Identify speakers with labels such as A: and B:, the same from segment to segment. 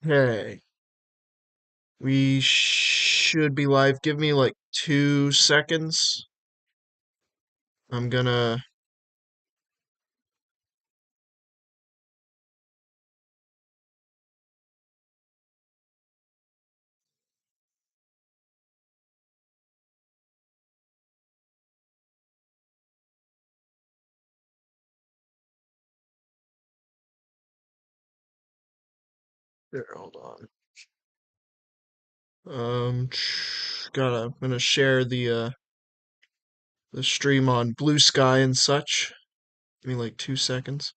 A: Hey, we should be live. Give me like 2 seconds. I'm gonna. Here, hold on. I'm gonna share the stream on Blue Sky and such. Give me like 2 seconds.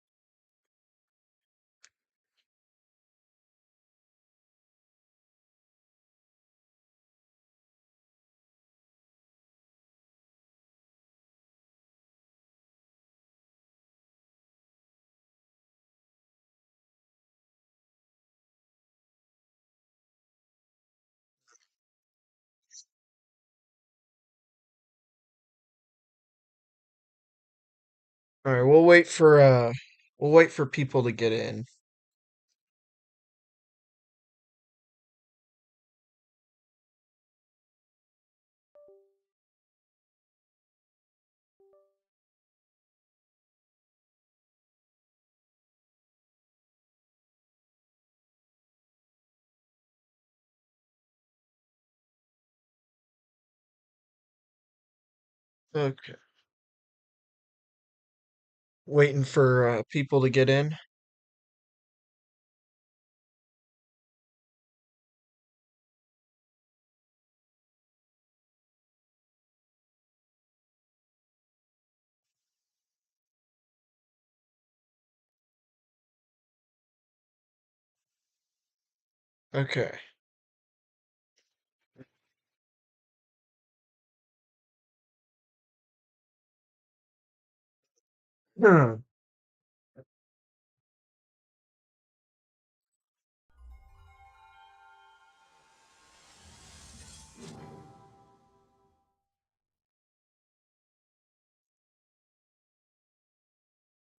A: All right, we'll wait for people to get in. Okay, waiting for people to get in. Okay. Hmm.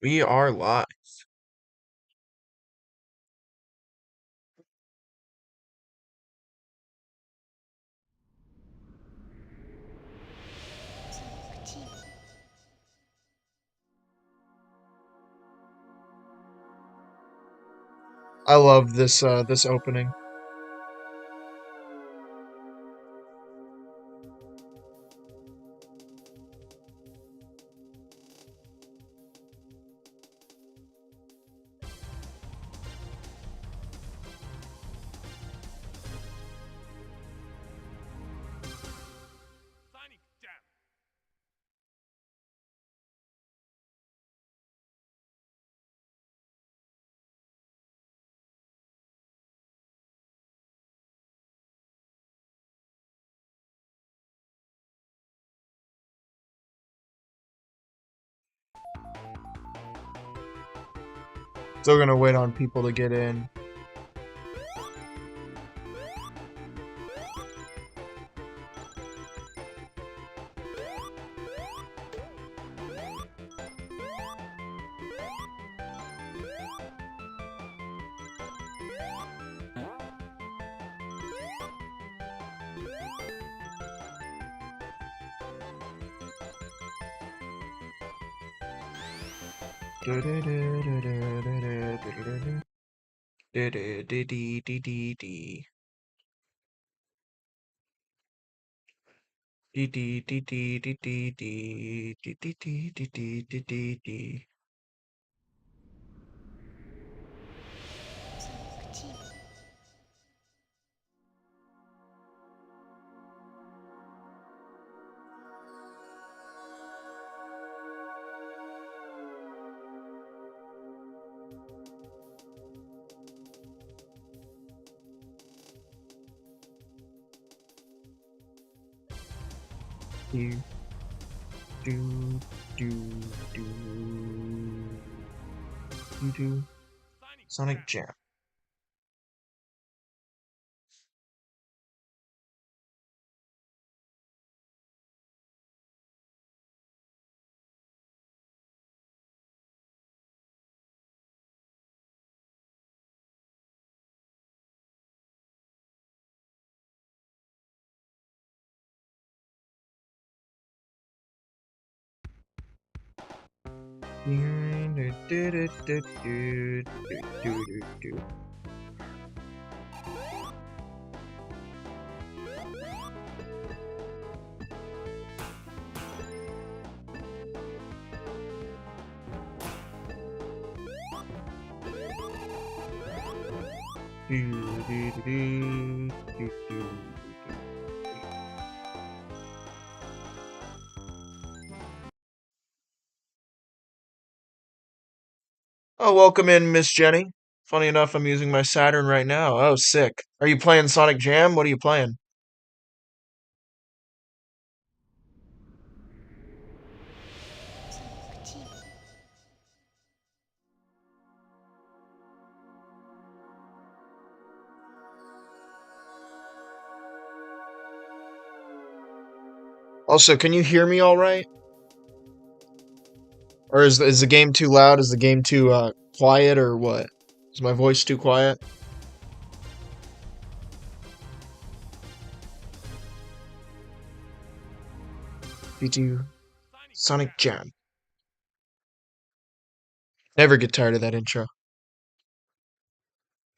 A: We are live. I love this opening. Still gonna wait on people to get in. Sonic Jam. Oh, welcome in, Miss Jenny. Funny enough, I'm using my Saturn right now. Oh, sick. Are you playing Sonic Jam? What are you playing? Also, can you hear me all right? Or is the game too loud? Is the game too quiet or what? Is my voice too quiet? B2 Sonic Jam. Never get tired of that intro.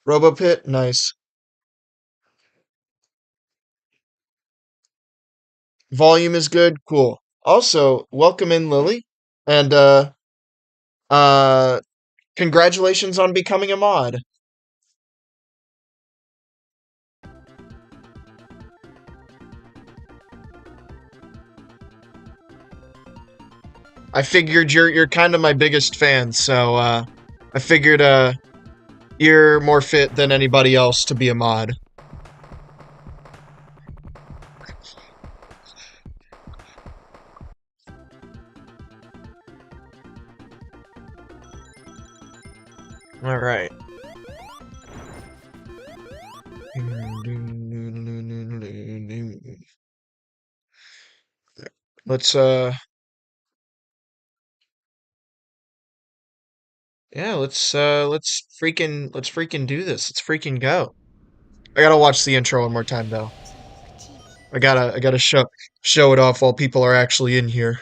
A: RoboPit, nice. Volume is good, cool. Also, welcome in Lily. And uh congratulations on becoming a mod. I figured you're kind of my biggest fan, so I figured you're more fit than anybody else to be a mod. All right. Let's yeah, let's freaking do this. Let's freaking go. I gotta watch the intro one more time though. I gotta show it off while people are actually in here.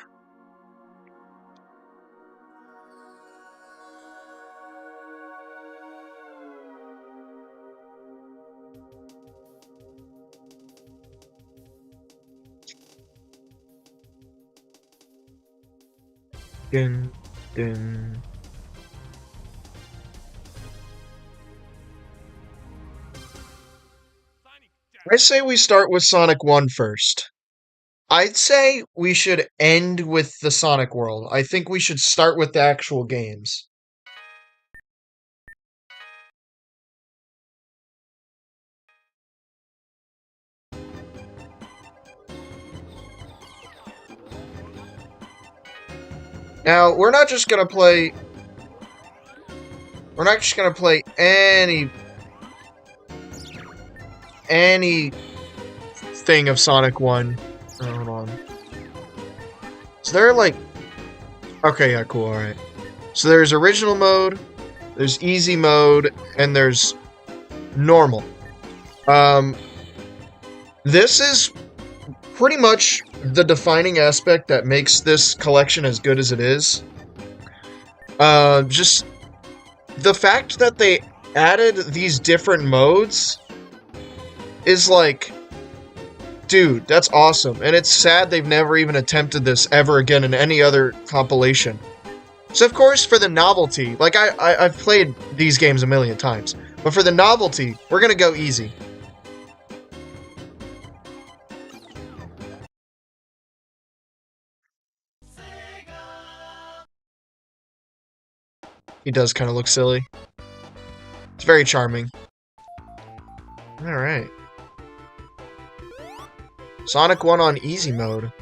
A: Dun, dun. I say we start with Sonic 1 first. I'd say we should end with the Sonic world. I think we should start with the actual games. Now, we're not just gonna play any thing of Sonic 1. Oh, hold on. So there are like okay, yeah, cool, alright. So there's original mode, there's easy mode, and there's normal. This is pretty much the defining aspect that makes this collection as good as it is. Just the fact that they added these different modes is like, dude, that's awesome. And it's sad they've never even attempted this ever again in any other compilation. So of course, for the novelty, like I've played these games a million times, but for the novelty, we're gonna go easy. He does kind of look silly. It's very charming. Alright. Sonic 1 on easy mode.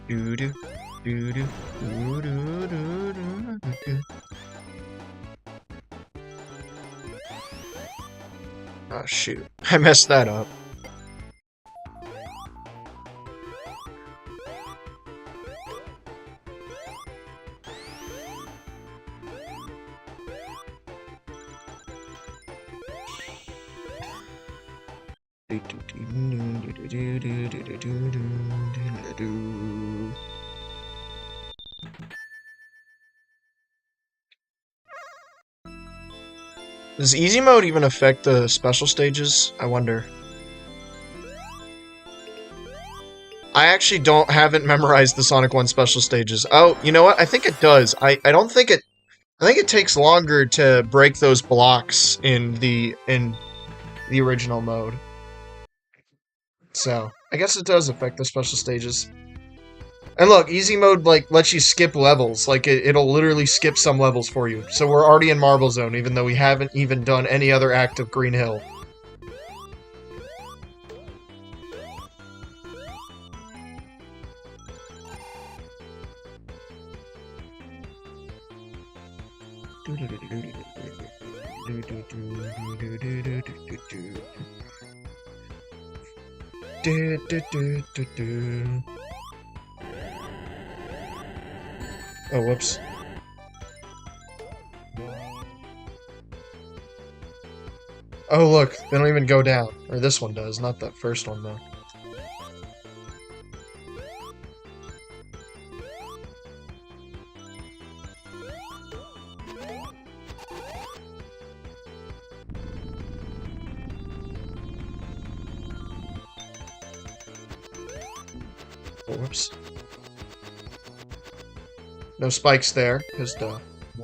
A: Doo-doo, doo-doo, doo-doo, doo-doo. Oh shoot, I messed that up. Does easy mode even affect the special stages? I wonder. I actually haven't memorized the Sonic 1 special stages. Oh, you know what? I think it does. I don't think it I think it takes longer to break those blocks in the original mode. So, I guess it does affect the special stages. And look, easy mode like lets you skip levels. Like it'll literally skip some levels for you. So we're already in Marble Zone, even though we haven't even done any other act of Green Hill. Oh, whoops. Oh, look, they don't even go down. Or this one does, not that first one, though. Oh, whoops. No spikes there, because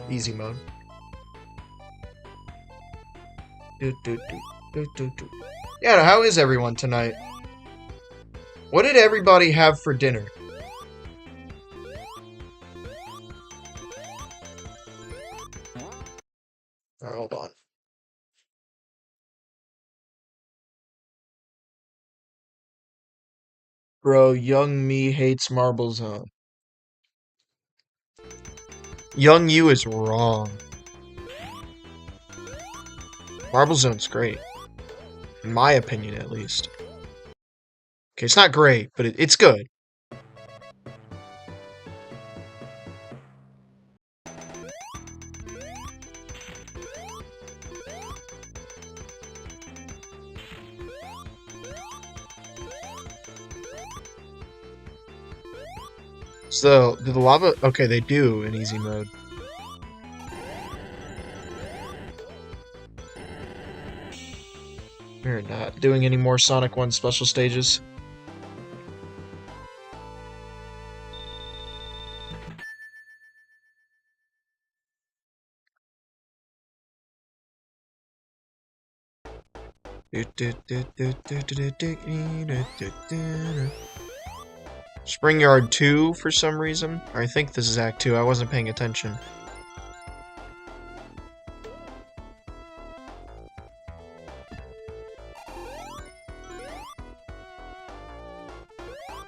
A: easy mode. Yeah, how is everyone tonight? What did everybody have for dinner? Alright, hold on. Bro, young me hates Marble Zone. Young you is wrong. Marble Zone's great. In my opinion, at least. Okay, it's not great, but it's good. So, do the lava... Okay, they do in easy mode. We're not doing any more Sonic 1 special stages. Spring Yard 2 for some reason. I think this is Act 2. I wasn't paying attention.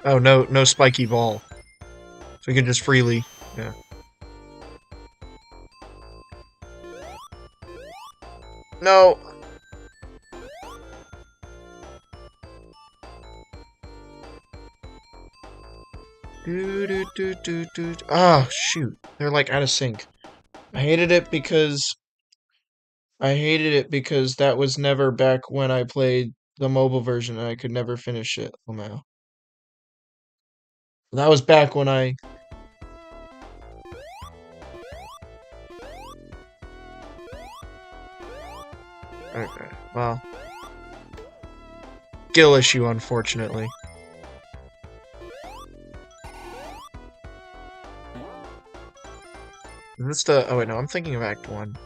A: Oh, no spiky ball. So we can just freely, yeah. No. Oh, shoot. They're like out of sync. I hated it because that was never back when I played the mobile version and I could never finish it. Oh no. That was back when I... Okay, well. Skill issue, unfortunately. Is this the... Oh wait, no, I'm thinking of Act 1.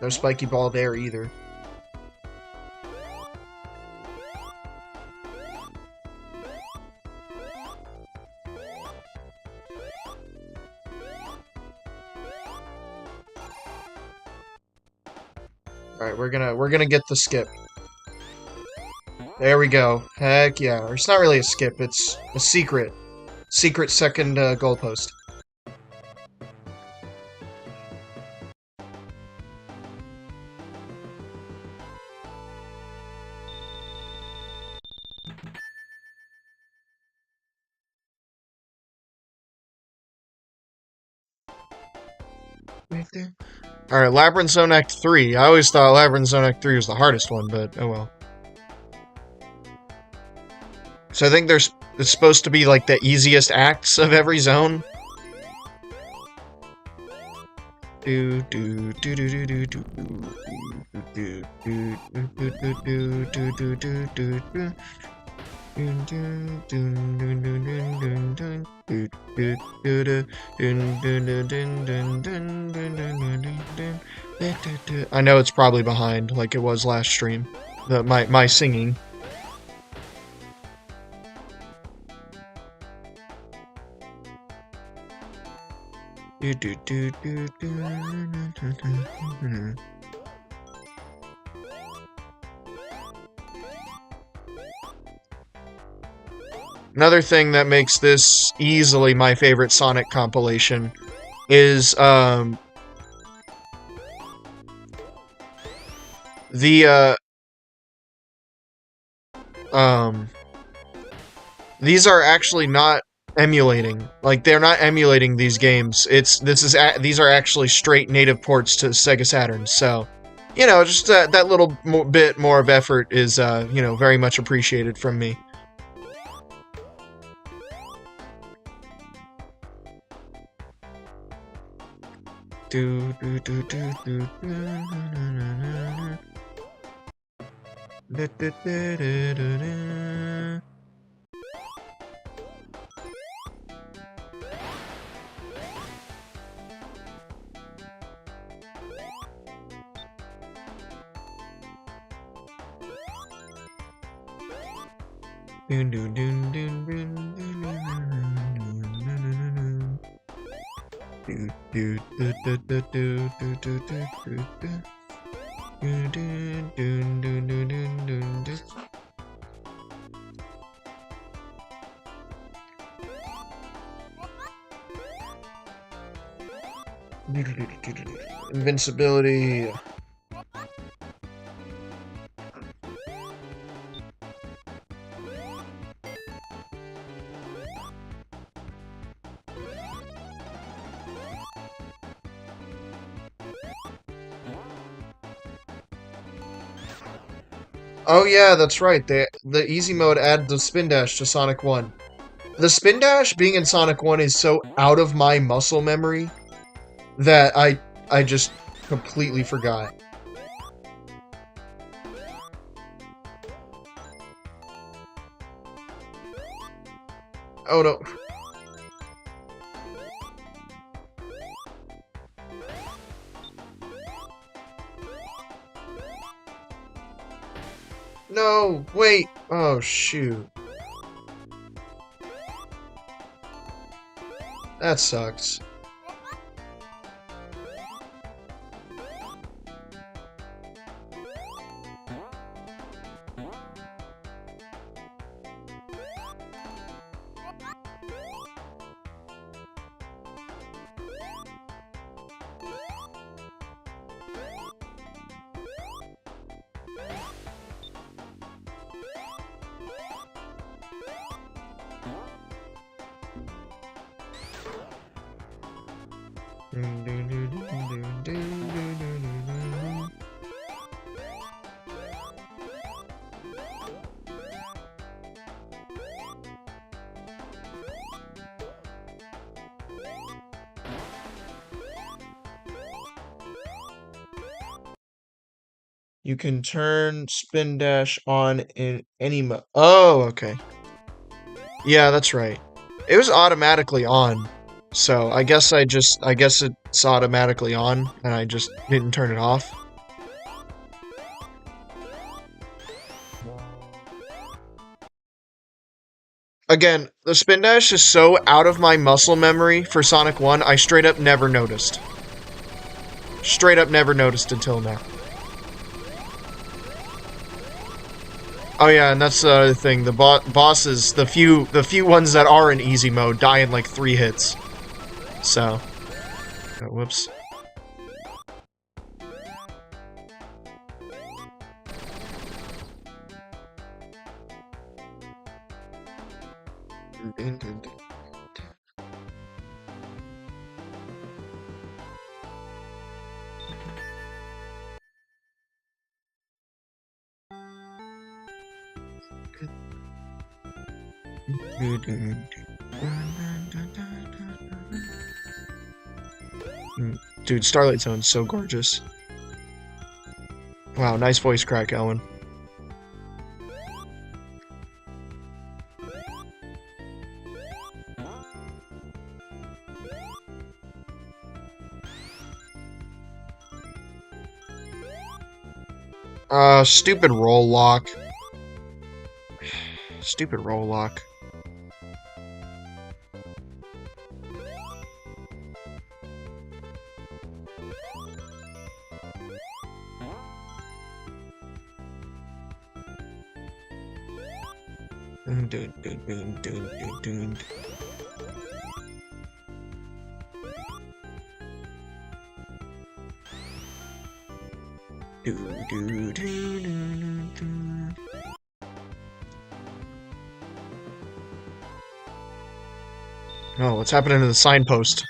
A: No spiky ball there either. Alright, we're gonna get the skip. There we go. Heck yeah. Or it's not really a skip, it's a secret. Secret second goalpost. Alright, Labyrinth Zone Act 3. I always thought Labyrinth Zone Act 3 was the hardest one, but oh well. So I think it's supposed to be like the easiest acts of every zone. I know it's probably behind, like it was last stream. My singing. Another thing that makes this easily my favorite Sonic compilation is these are actually not emulating. Like, they're not emulating these games. These are actually straight native ports to Sega Saturn. So, you know, just that little bit more of effort is, you know, very much appreciated from me. Invincibility. Oh yeah, that's right. The easy mode added the spin dash to Sonic 1. The spin dash being in Sonic 1 is so out of my muscle memory that I just completely forgot. Oh no. No, wait. Oh shoot. That sucks. You can turn spin dash on in any mode. Oh, okay. Yeah, that's right. It was automatically on. So I guess it's automatically on and I just didn't turn it off. Again, the spin dash is so out of my muscle memory for Sonic 1, I straight up never noticed. Straight up never noticed until now. Oh yeah, and that's the other thing. The bosses, the few ones that are in easy mode, die in like 3 hits. So, oh, whoops. Dude, Starlight Zone's so gorgeous. Wow, nice voice crack, Ellen. Stupid roll lock. Stupid roll lock. Oh, what's happening to the signpost?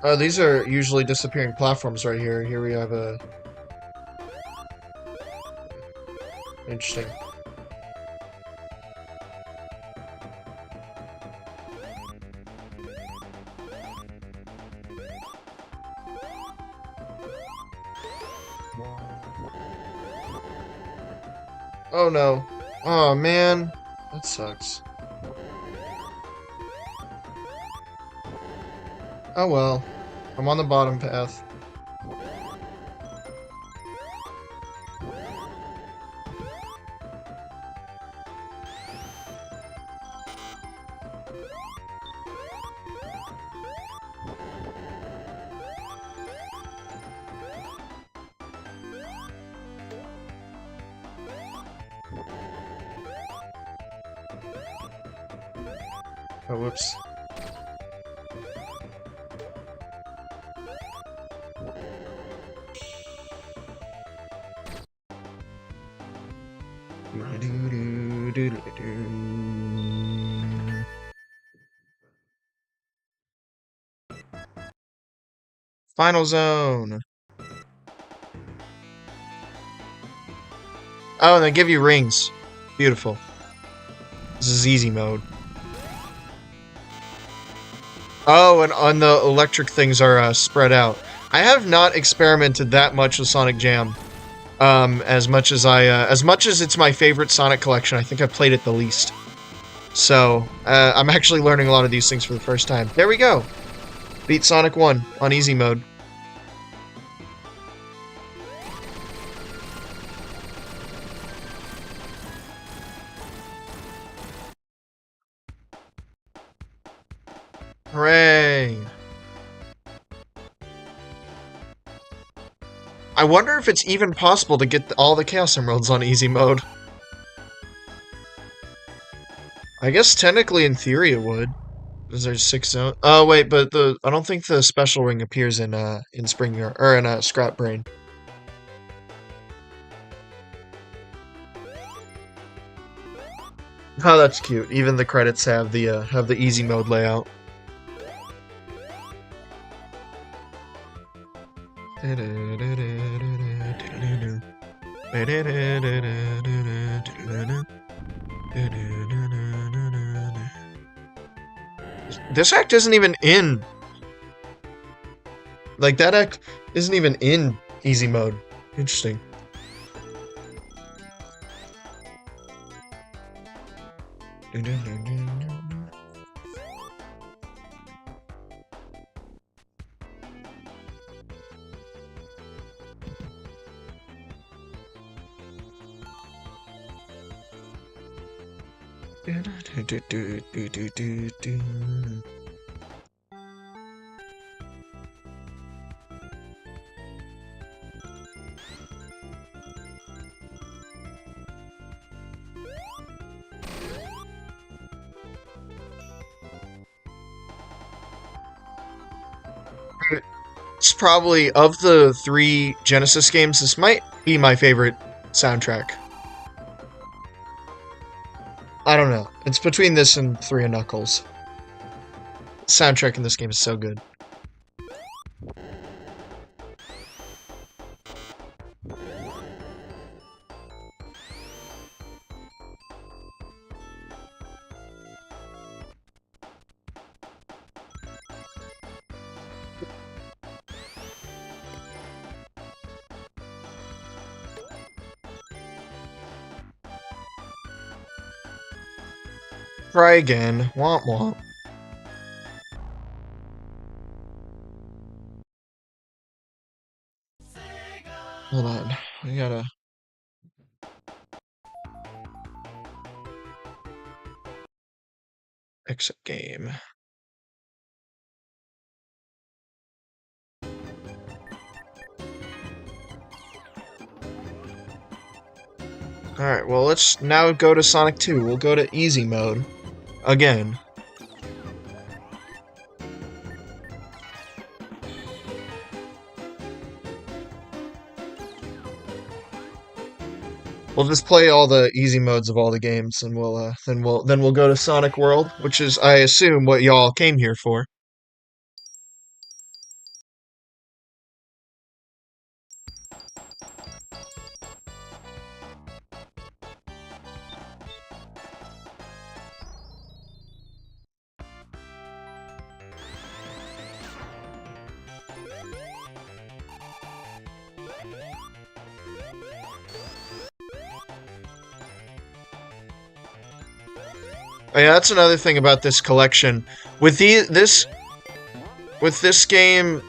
A: Oh, these are usually disappearing platforms right here. Here we have a... Interesting. Oh no. Oh man. That sucks. Oh well. I'm on the bottom path. Oh, whoops. Final zone. Oh, and they give you rings. Beautiful. This is easy mode. Oh, and on the electric things are spread out. I have not experimented that much with Sonic Jam. As much as it's my favorite Sonic collection, I think I've played it the least. So, I'm actually learning a lot of these things for the first time. There we go. Beat Sonic 1 on easy mode. Hooray! I wonder if it's even possible to get all the Chaos Emeralds on easy mode. I guess technically in theory it would. Because there's 6 zones. Oh wait, but I don't think the special ring appears in Spring Yard or in Scrap Brain. Oh, that's cute. Even the credits have the easy mode layout. This act isn't even in. Like, that act isn't even in easy mode. Interesting. It's probably, of the 3 Genesis games, this might be my favorite soundtrack. I don't know. It's between this and 3 and Knuckles. The soundtrack in this game is so good. Try again. Womp womp. Hold on. I gotta... Exit game. Alright, well, let's now go to Sonic 2. We'll go to easy mode. Again. We'll just play all the easy modes of all the games, and we'll go to Sonic World, which is, I assume, what y'all came here for. Oh, yeah, that's another thing about this collection. With this game,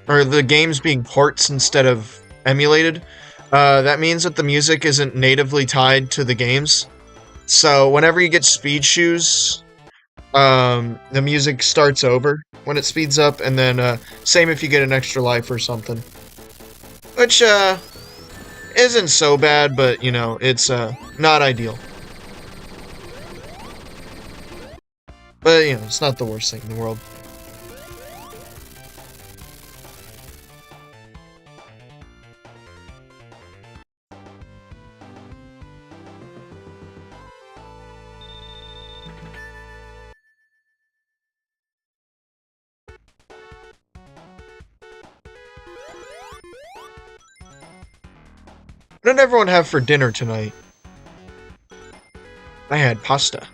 A: or the games being ports instead of emulated, that means that the music isn't natively tied to the games. So whenever you get speed shoes, the music starts over when it speeds up, and then same if you get an extra life or something. Which isn't so bad, but you know, it's not ideal. But you know, it's not the worst thing in the world. What did everyone have for dinner tonight? I had pasta.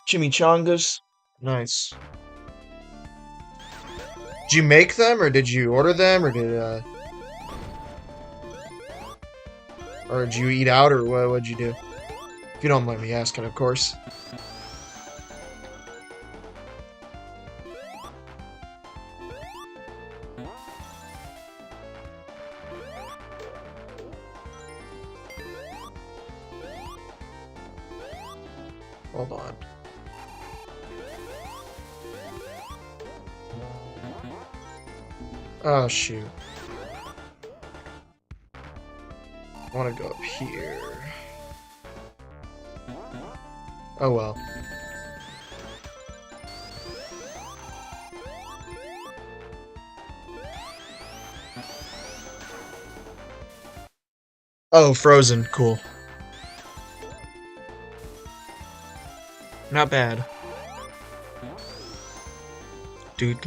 A: Chimichangas. Nice. Did you make them, or did you order them, or did you eat out, or what'd you do? If you don't mind me asking, of course. Hold on. Oh, shoot. I want to go up here. Oh, well. Oh, frozen. Cool. Not bad. What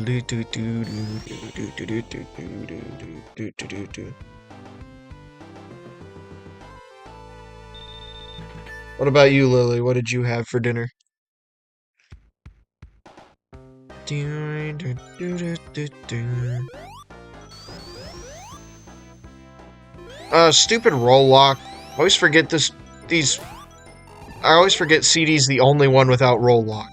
A: about you, Lily? What did you have for dinner? Stupid roll lock. I always forget I always forget CD's the only one without roll lock.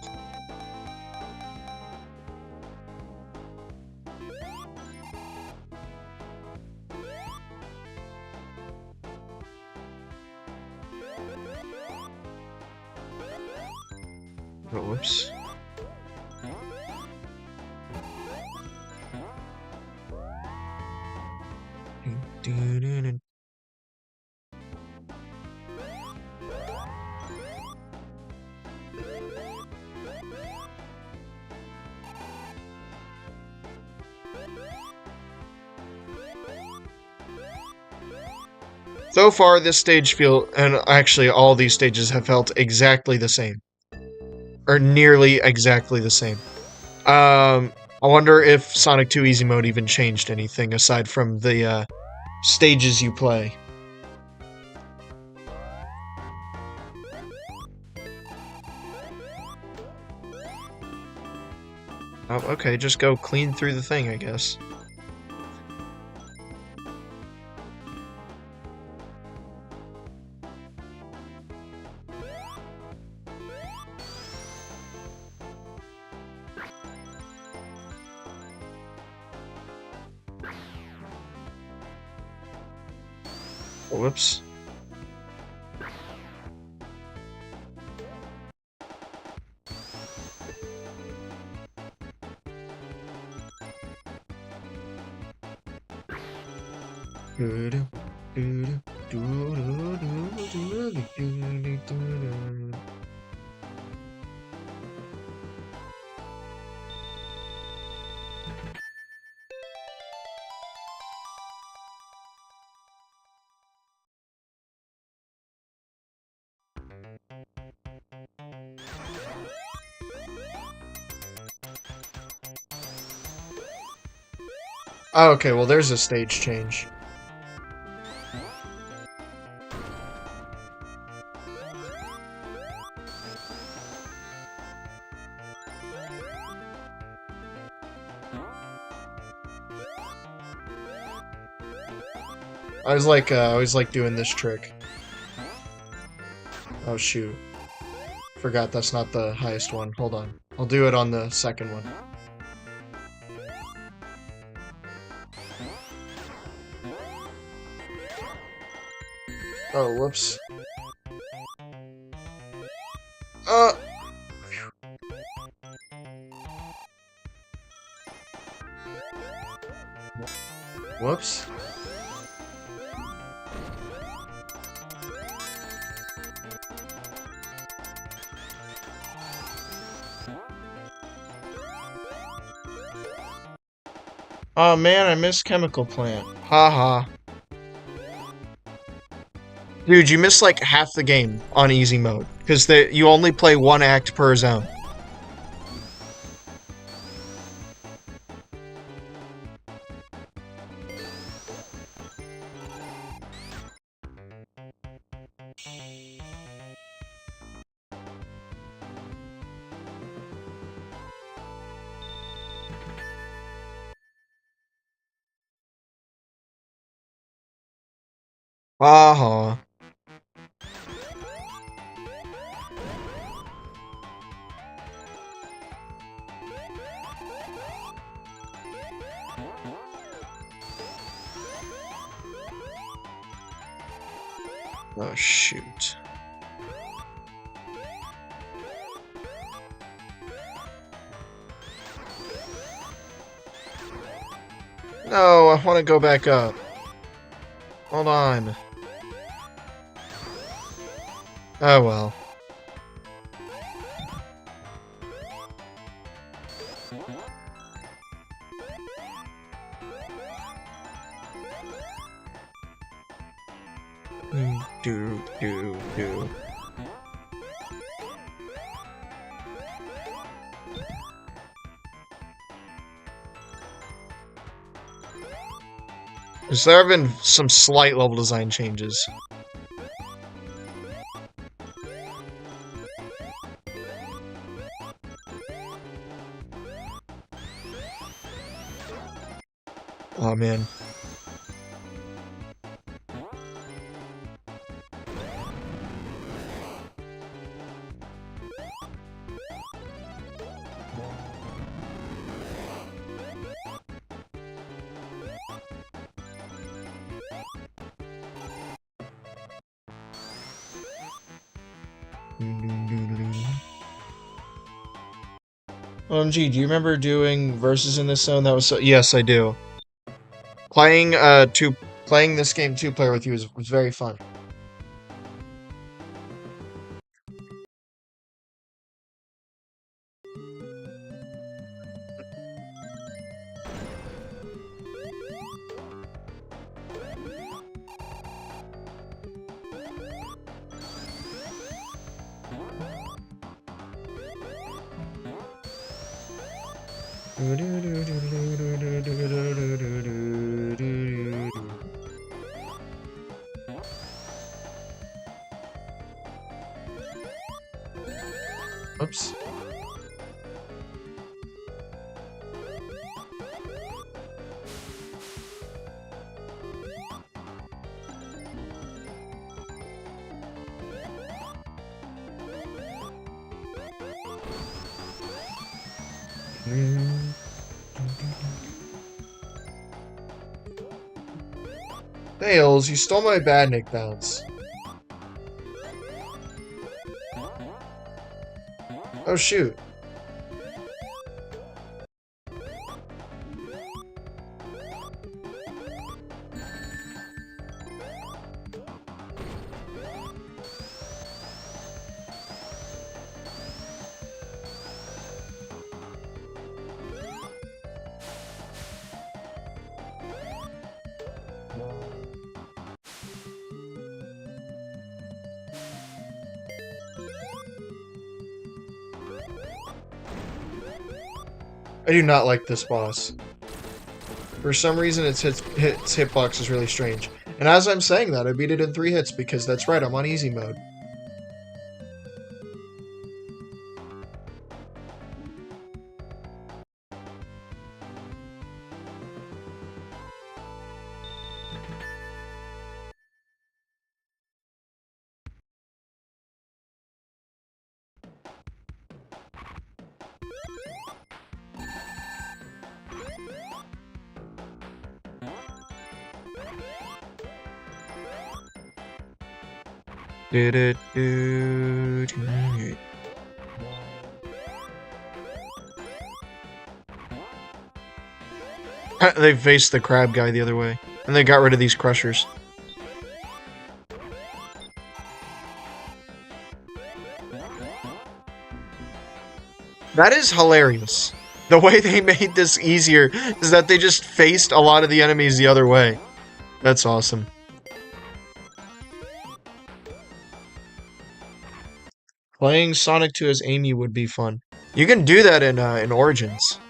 A: Oh, whoops. So far, this stage and actually all these stages have felt exactly the same. Or nearly exactly the same. I wonder if Sonic 2 Easy Mode even changed anything aside from the, stages you play. Oh, okay, just go clean through the thing, I guess. Whoops. Oh, okay, well there's a stage change. I always like doing this trick. Oh shoot. Forgot that's not the highest one. Hold on. I'll do it on the second one. Oh, whoops. Whoops. Oh man, I missed Chemical Plant. Haha. Dude, you missed like half the game on easy mode. Because you only play one act per zone. Haha. Oh shoot. No, I want to go back up. Hold on. Oh well. Do. There have been some slight level design changes. Oh man. OMG, do you remember doing verses in this zone? That was so. Yes, I do. Playing playing this game 2-player with you was very fun. Oops. Fails, you stole my Badnik bounce. Oh shoot. I do not like this boss. For some reason, its hitbox is really strange. And as I'm saying that, I beat it in 3 hits because that's right, I'm on easy mode. They faced the crab guy the other way, and they got rid of these crushers. That is hilarious. The way they made this easier is that they just faced a lot of the enemies the other way. That's awesome. Playing Sonic 2 as Amy would be fun. You can do that in Origins.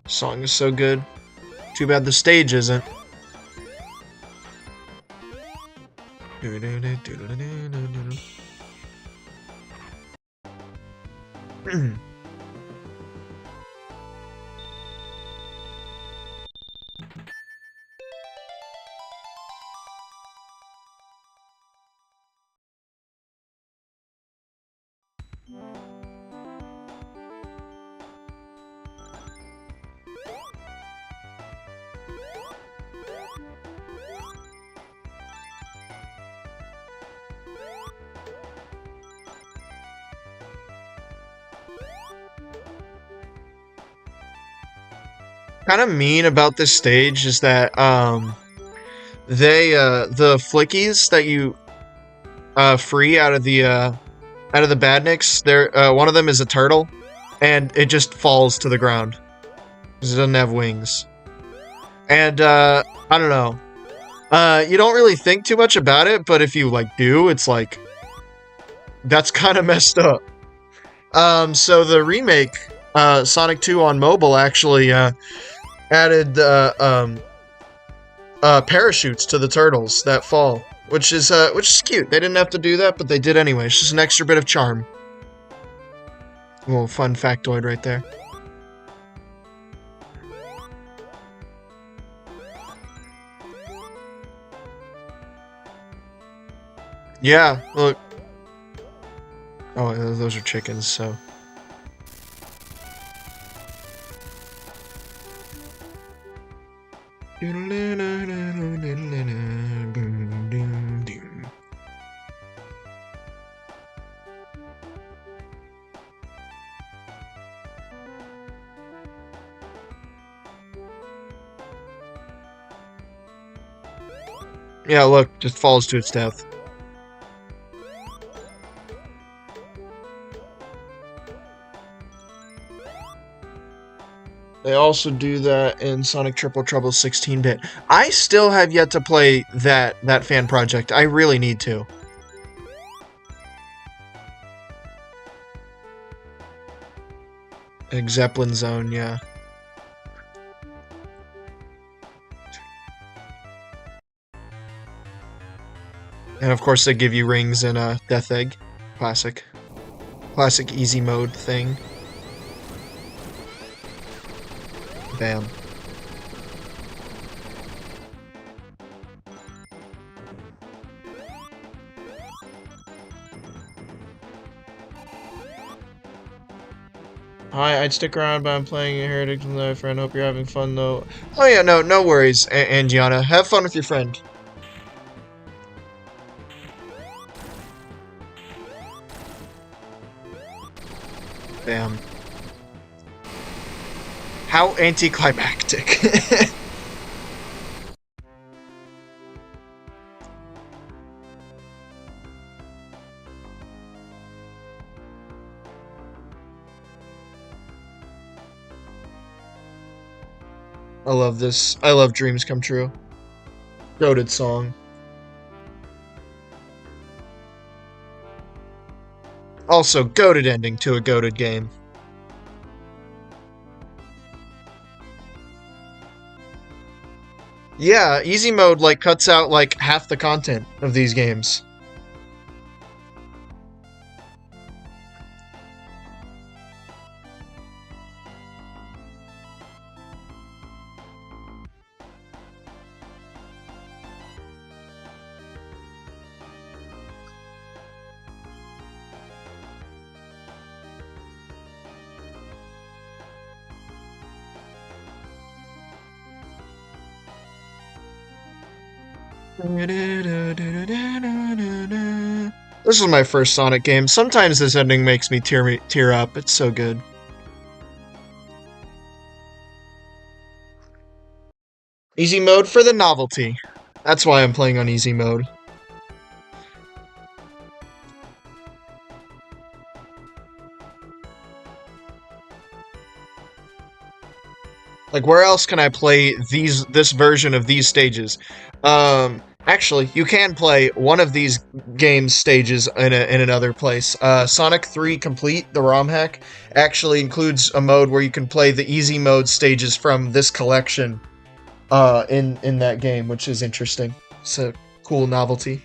A: Song is so good. Too bad the stage isn't. kind of mean about this stage is that the flickies that you free out of the badniks, there one of them is a turtle, and it just falls to the ground because it doesn't have wings. And I don't know. You don't really think too much about it, but if you like do, it's like that's kind of messed up. So the remake, Sonic 2 on mobile, actually added parachutes to the turtles that fall, which is cute. They didn't have to do that, but they did anyway. It's just an extra bit of charm. A little fun factoid right there. Yeah, look. Oh, those are chickens, so. Yeah, look, just falls to its death. They also do that in Sonic Triple Trouble 16-bit. I still have yet to play that fan project. I really need to. Zeppelin Zone, yeah. And of course they give you rings and a Death Egg. Classic. Classic easy mode thing. Bam. Hi, I'd stick around, but I'm playing Heretics with my friend. Hope you're having fun, though. Oh yeah, no worries, Angiana. Have fun with your friend. Bam. How anticlimactic. I love this. I love Dreams Come True. Goated song. Also, goated ending to a goated game. Yeah, easy mode like cuts out like half the content of these games. This is my first Sonic game. Sometimes this ending makes me tear up. It's so good. Easy mode for the novelty. That's why I'm playing on easy mode. Like, where else can I play this version of these stages? Actually, you can play one of these games stages in another place. Sonic 3 Complete, the ROM hack, actually includes a mode where you can play the easy mode stages from this collection in that game, which is interesting. It's a cool novelty.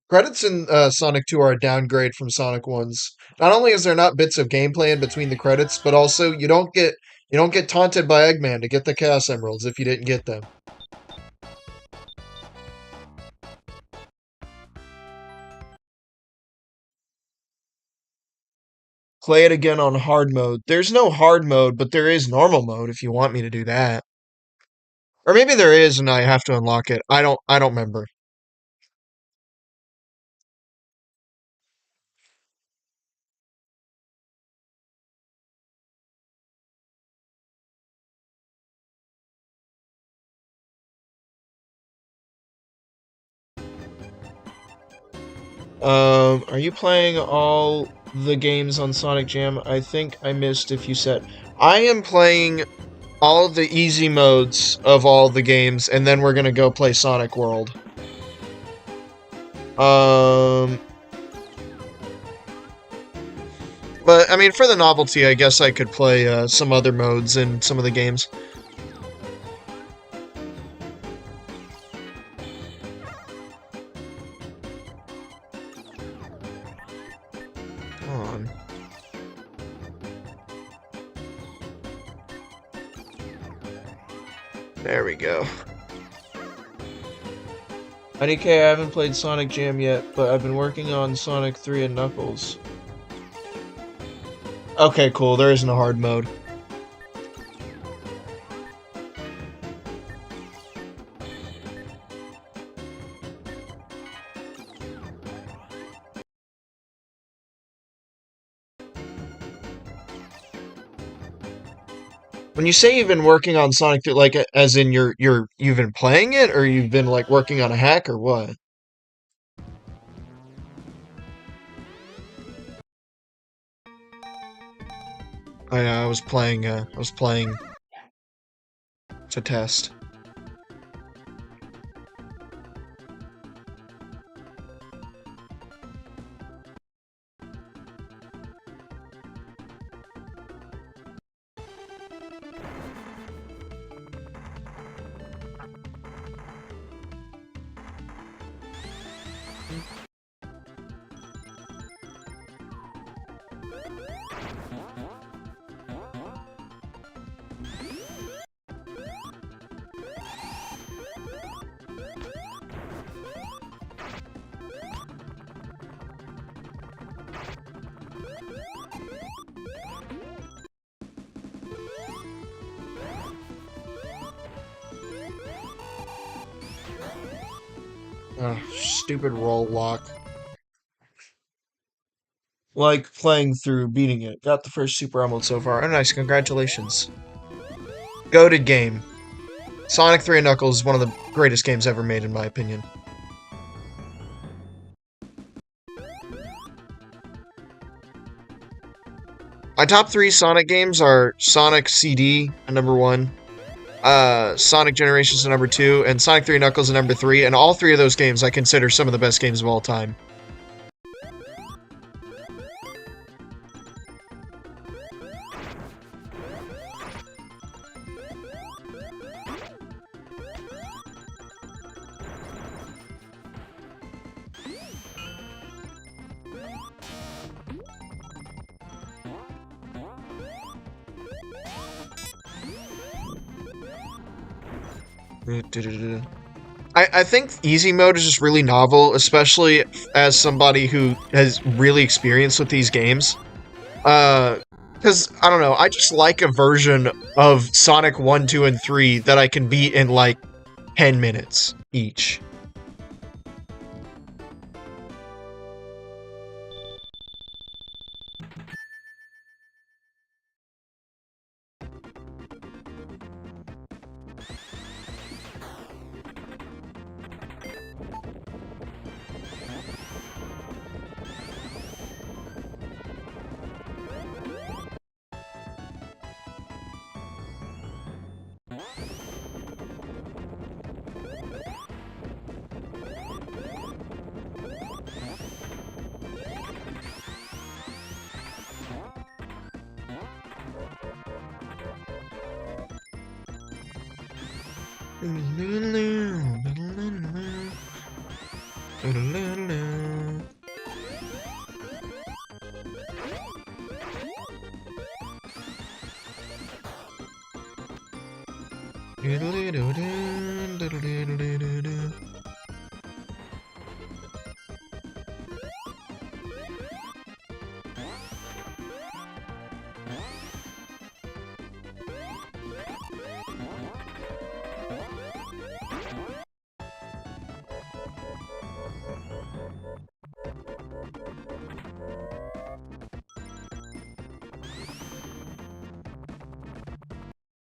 A: Credits in Sonic 2 are a downgrade from Sonic 1's. Not only is there not bits of gameplay in between the credits, but also you don't get taunted by Eggman to get the Chaos Emeralds if you didn't get them. Play it again on hard mode. There's no hard mode, but there is normal mode if you want me to do that. Or maybe there is and I have to unlock it. I don't remember. Are you playing all the games on Sonic Jam? I think I missed if you said. I am playing all the easy modes of all the games, and then we're gonna go play Sonic World. Um, but I mean, for the novelty, I guess I could play some other modes in some of the games. Come on. There we go. IDK, I haven't played Sonic Jam yet, but I've been working on Sonic 3 and Knuckles. Okay, cool. There isn't a hard mode. When you say you've been working on Sonic 3, like as in you've been playing it, or you've been like working on a hack, or what? I was playing to test. Stupid roll walk. Like playing through beating it. Got the first Super Emerald so far. Oh, nice. Congratulations. Goated game. Sonic 3 and Knuckles is one of the greatest games ever made, in my opinion. My top three Sonic games are Sonic CD at number one, Sonic Generations at number two, and Sonic 3 Knuckles at number three. And all three of those games I consider some of the best games of all time. I think easy mode is just really novel, especially as somebody who has really experience with these games. Because I don't know, I just like a version of Sonic 1, 2, and 3 that I can beat in like 10 minutes each.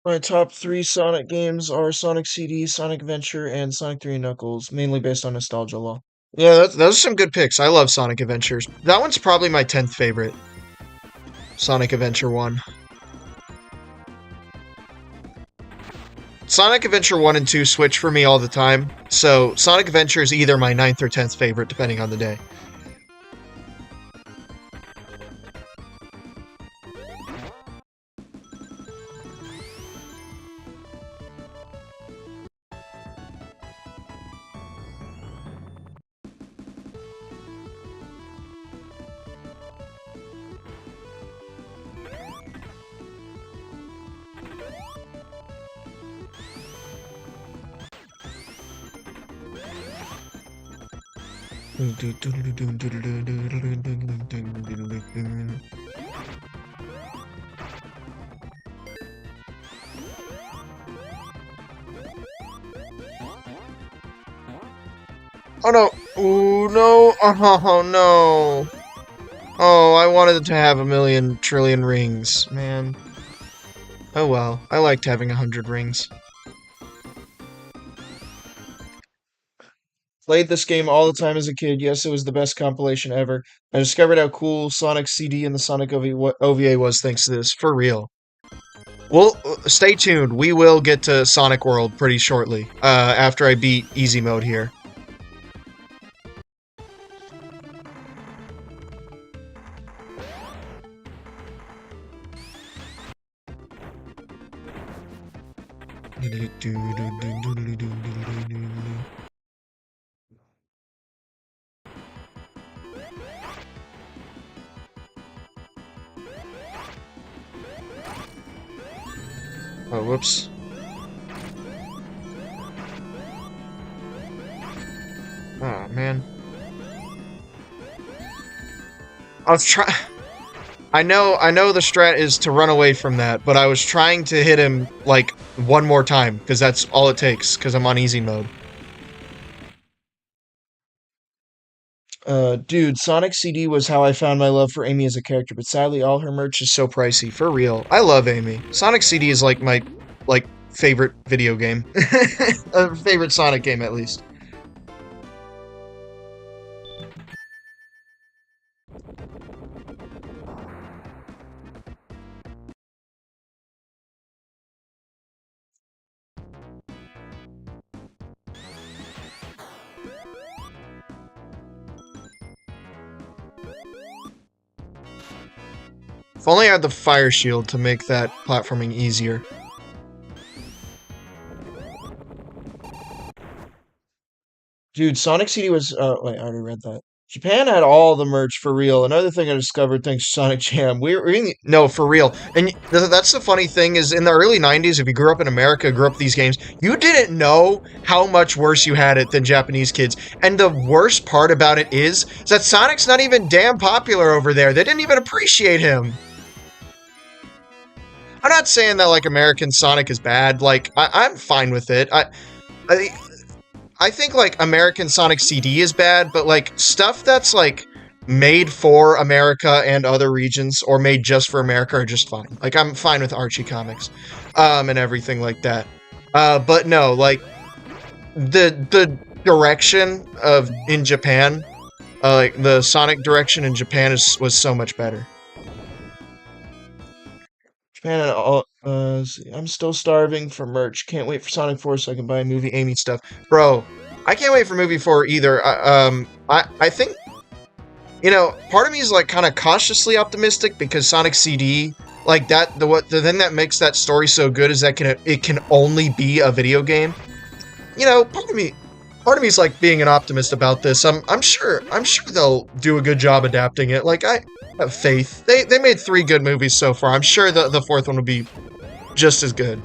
A: My top three Sonic games are Sonic CD, Sonic Adventure, and Sonic 3 and Knuckles, mainly based on nostalgia law. Yeah, those are some good picks. I love Sonic Adventures. That one's probably my 10th favorite. Sonic Adventure 1. Sonic Adventure 1 and 2 switch for me all the time, so Sonic Adventure is either my 9th or 10th favorite, depending on the day. Oh no! Ooh, no! Oh no! Oh, I wanted to have a million trillion rings, man. Oh well, I liked having 100 rings. Played this game all the time as a kid. Yes, it was the best compilation ever. I discovered how cool Sonic CD and the Sonic OVA was thanks to this. For real. Well, stay tuned. We will get to Sonic World pretty shortly, after I beat easy mode here. Oh, whoops. Oh, man. I was trying... I know the strat is to run away from that, but I was trying to hit him, like, one more time, because that's all it takes, because I'm on easy mode. Dude, Sonic CD was how I found my love for Amy as a character, but sadly all her merch is so pricey. For real. I love Amy. Sonic CD is like my, like, favorite video game. Favorite Sonic game, at least. If only I had the fire shield to make that platforming easier. Dude, Sonic CD was, wait, I already read that. Japan had all the merch for real. Another thing I discovered thanks to Sonic Jam. No, for real. And that's the funny thing is in the early 90s, if you grew up in America, grew up with these games, you didn't know how much worse you had it than Japanese kids. And the worst part about it is that Sonic's not even damn popular over there. They didn't even appreciate him. I'm not saying that like American Sonic is bad. Like I'm fine with it. I I think like American Sonic CD is bad, but like stuff that's like made for America and other regions or made just for America are just fine. Like I'm fine with Archie comics, and everything like that. But no, like the direction of in Japan, like the Sonic direction in Japan was so much better. Japan, I'm still starving for merch. Can't wait for Sonic 4 so I can buy movie Amy stuff. Bro, I can't wait for movie 4 either. I think, part of me is like kind of cautiously optimistic because Sonic CD, like that, the thing that makes that story so good is that it can only be a video game. Part of me is like being an optimist about this. I'm sure they'll do a good job adapting it. Like I have faith. They made 3 good movies so far. I'm sure the fourth one will be just as good.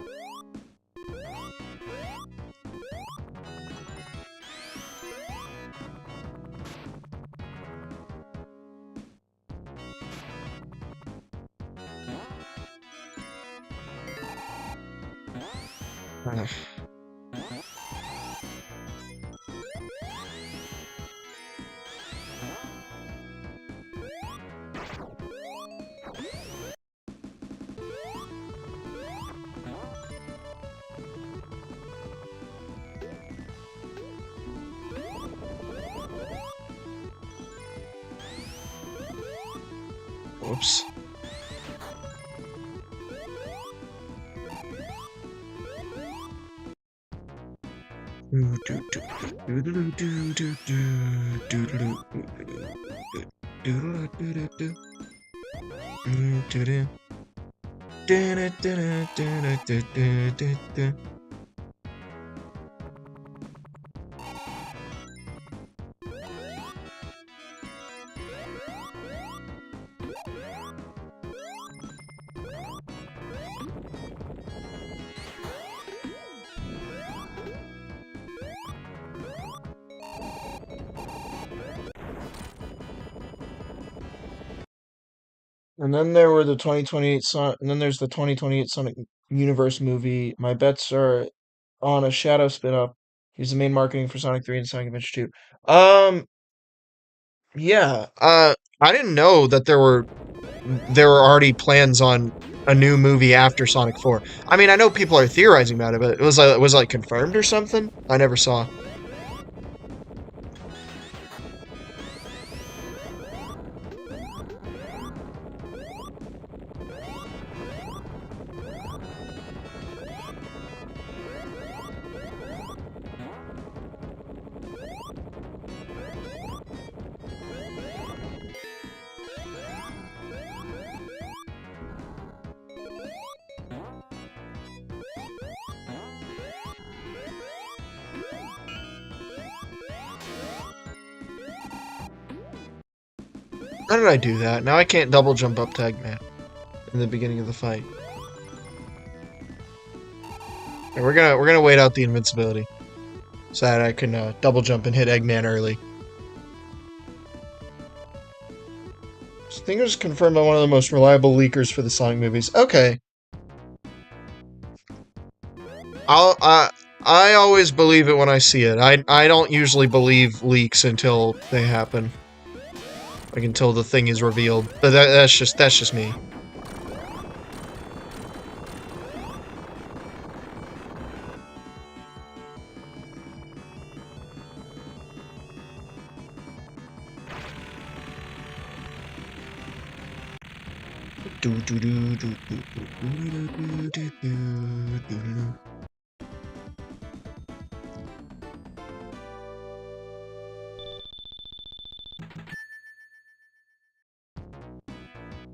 A: Whoops. And then there were the 2028 and then there's the 2028 Sonic Universe movie. My bets are on a Shadow spin-off. He's the main marketing for Sonic 3 and Sonic Adventure 2. Yeah. I didn't know that there were already plans on a new movie after Sonic 4. I mean, I know people are theorizing about it, but it was like confirmed or something? I never saw. How did I do that? Now I can't double jump up to Eggman in the beginning of the fight. And we're gonna wait out the invincibility so that I can double jump and hit Eggman early. So I think it was confirmed by one of the most reliable leakers for the Sonic movies. Okay. I always believe it when I see it. I don't usually believe leaks until they happen. Like until the thing is revealed. But that's just me.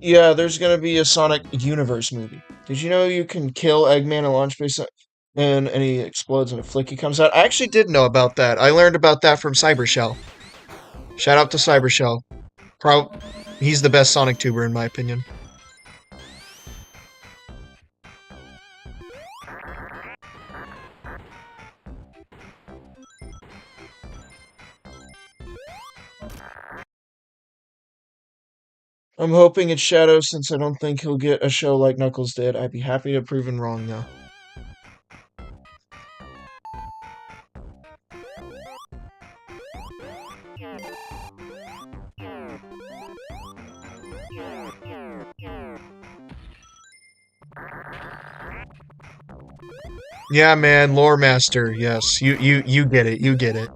A: Yeah, there's gonna be a Sonic Universe movie. Did you know you can kill Eggman in launch base and he explodes and a flicky comes out? I actually did know about that. I learned about that from Cybershell. Shout out to Cybershell. He's the best Sonic tuber in my opinion. I'm hoping it's Shadow since I don't think he'll get a show like Knuckles did. I'd be happy to prove him wrong though. Yeah, man, Lore Master. Yes, you get it. You get it.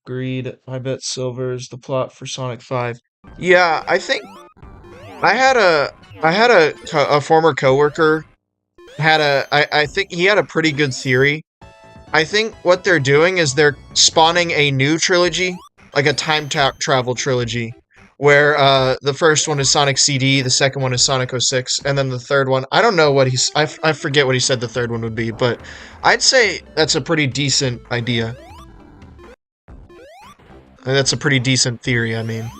A: Agreed. I bet Silver's the plot for Sonic 5. Yeah, I think I had a a former coworker I think he had a pretty good theory. I think what they're doing is they're spawning a new trilogy, like a travel trilogy, where the first one is Sonic CD, the second one is Sonic 06, and then the third one, I don't know what I forget what he said the third one would be, but I'd say that's a pretty decent idea. And that's a pretty decent theory, I mean.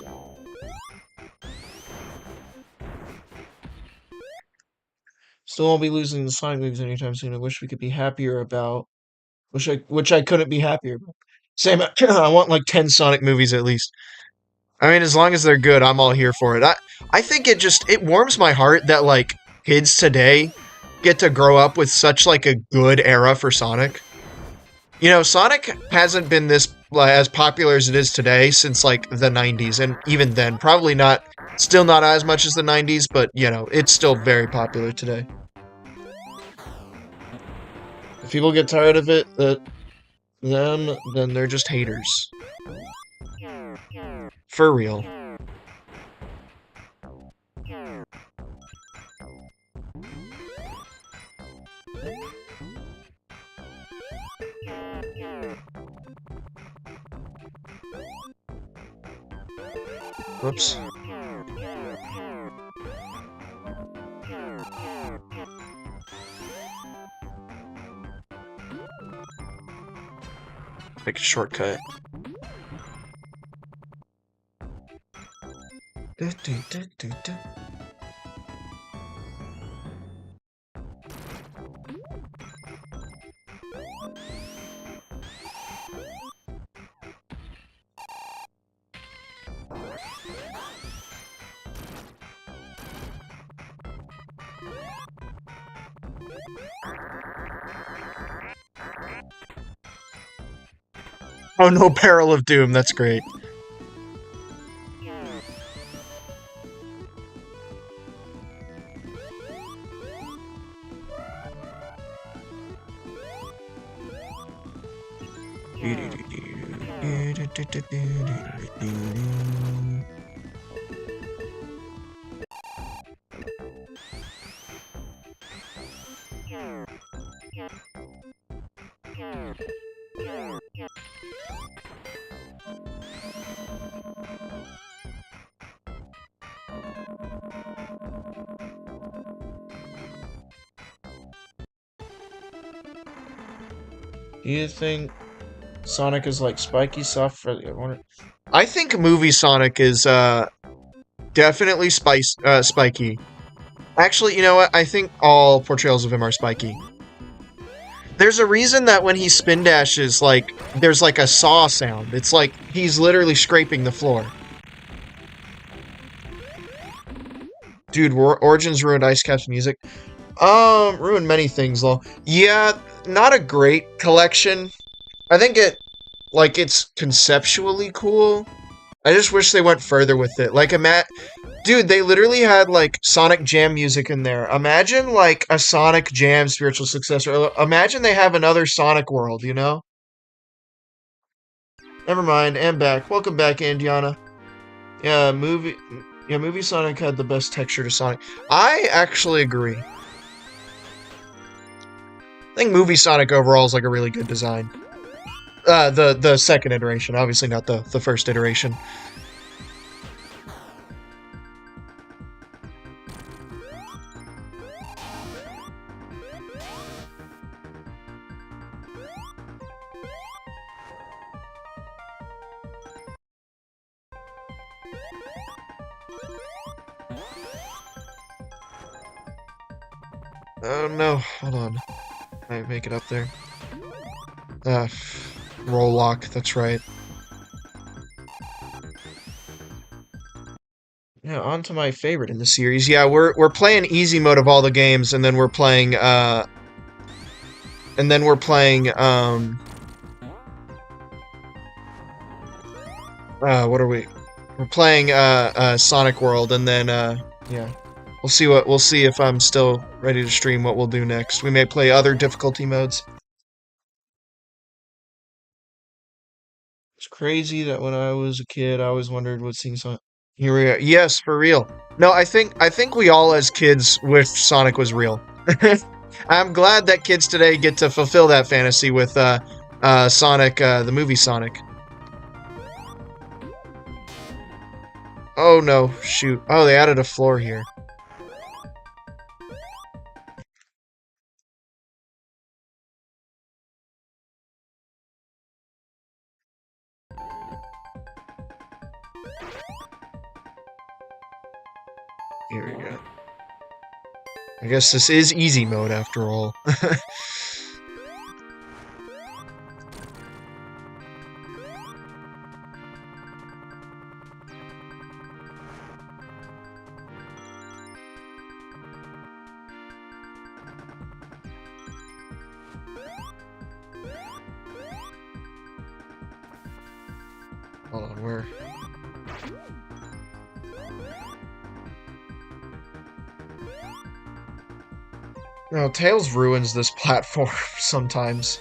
A: Still won't be losing the Sonic movies anytime soon. I wish we could be happier about. Which I couldn't be happier about. Same. I want like 10 Sonic movies at least. I mean, as long as they're good, I'm all here for it. I think it warms my heart that like kids today get to grow up with such like a good era for Sonic. You know, Sonic hasn't been this as popular as it is today since like the 90s, and even then, probably not, still not as much as the 90s, but you know, it's still very popular today. If people get tired of it, then they're just haters. For real. Whoops. Take a shortcut. Oh no, Barrel of Doom, that's great. Do you think Sonic is like spiky soft for the I think movie Sonic is definitely spiky. Actually, you know what? I think all portrayals of him are spiky. There's a reason that when he spin dashes, like, there's like a saw sound. It's like he's literally scraping the floor. Dude, Origins ruined Ice Cap's music. Ruined many things, though. Yeah, not a great collection. I think it's conceptually cool. I just wish they went further with it. Like, dude, they literally had, like, Sonic Jam music in there. Imagine, like, a Sonic Jam spiritual successor. Imagine they have another Sonic World, you know? Never mind, I'm back. Welcome back, Andiana. Yeah, movie Sonic had the best texture to Sonic. I actually agree. I think Movie Sonic overall is like a really good design. The second iteration, obviously not the first iteration. Oh no, hold on. I make it up there. Uh, roll lock, that's right. Yeah, on to my favorite in the series. Yeah, we're playing easy mode of all the games, and then we're playing what are we? We're playing Sonic World, and then yeah. We'll see if I'm still ready to stream what we'll do next. We may play other difficulty modes. It's crazy that when I was a kid, I always wondered what seeing Sonic. Here we are. Yes, for real. No, I think we all as kids wished Sonic was real. I'm glad that kids today get to fulfill that fantasy with Sonic, the movie Sonic. Oh no, shoot. Oh, they added a floor here. Here we go. I guess this is easy mode after all. Hold on, where? No, Tails ruins this platform sometimes.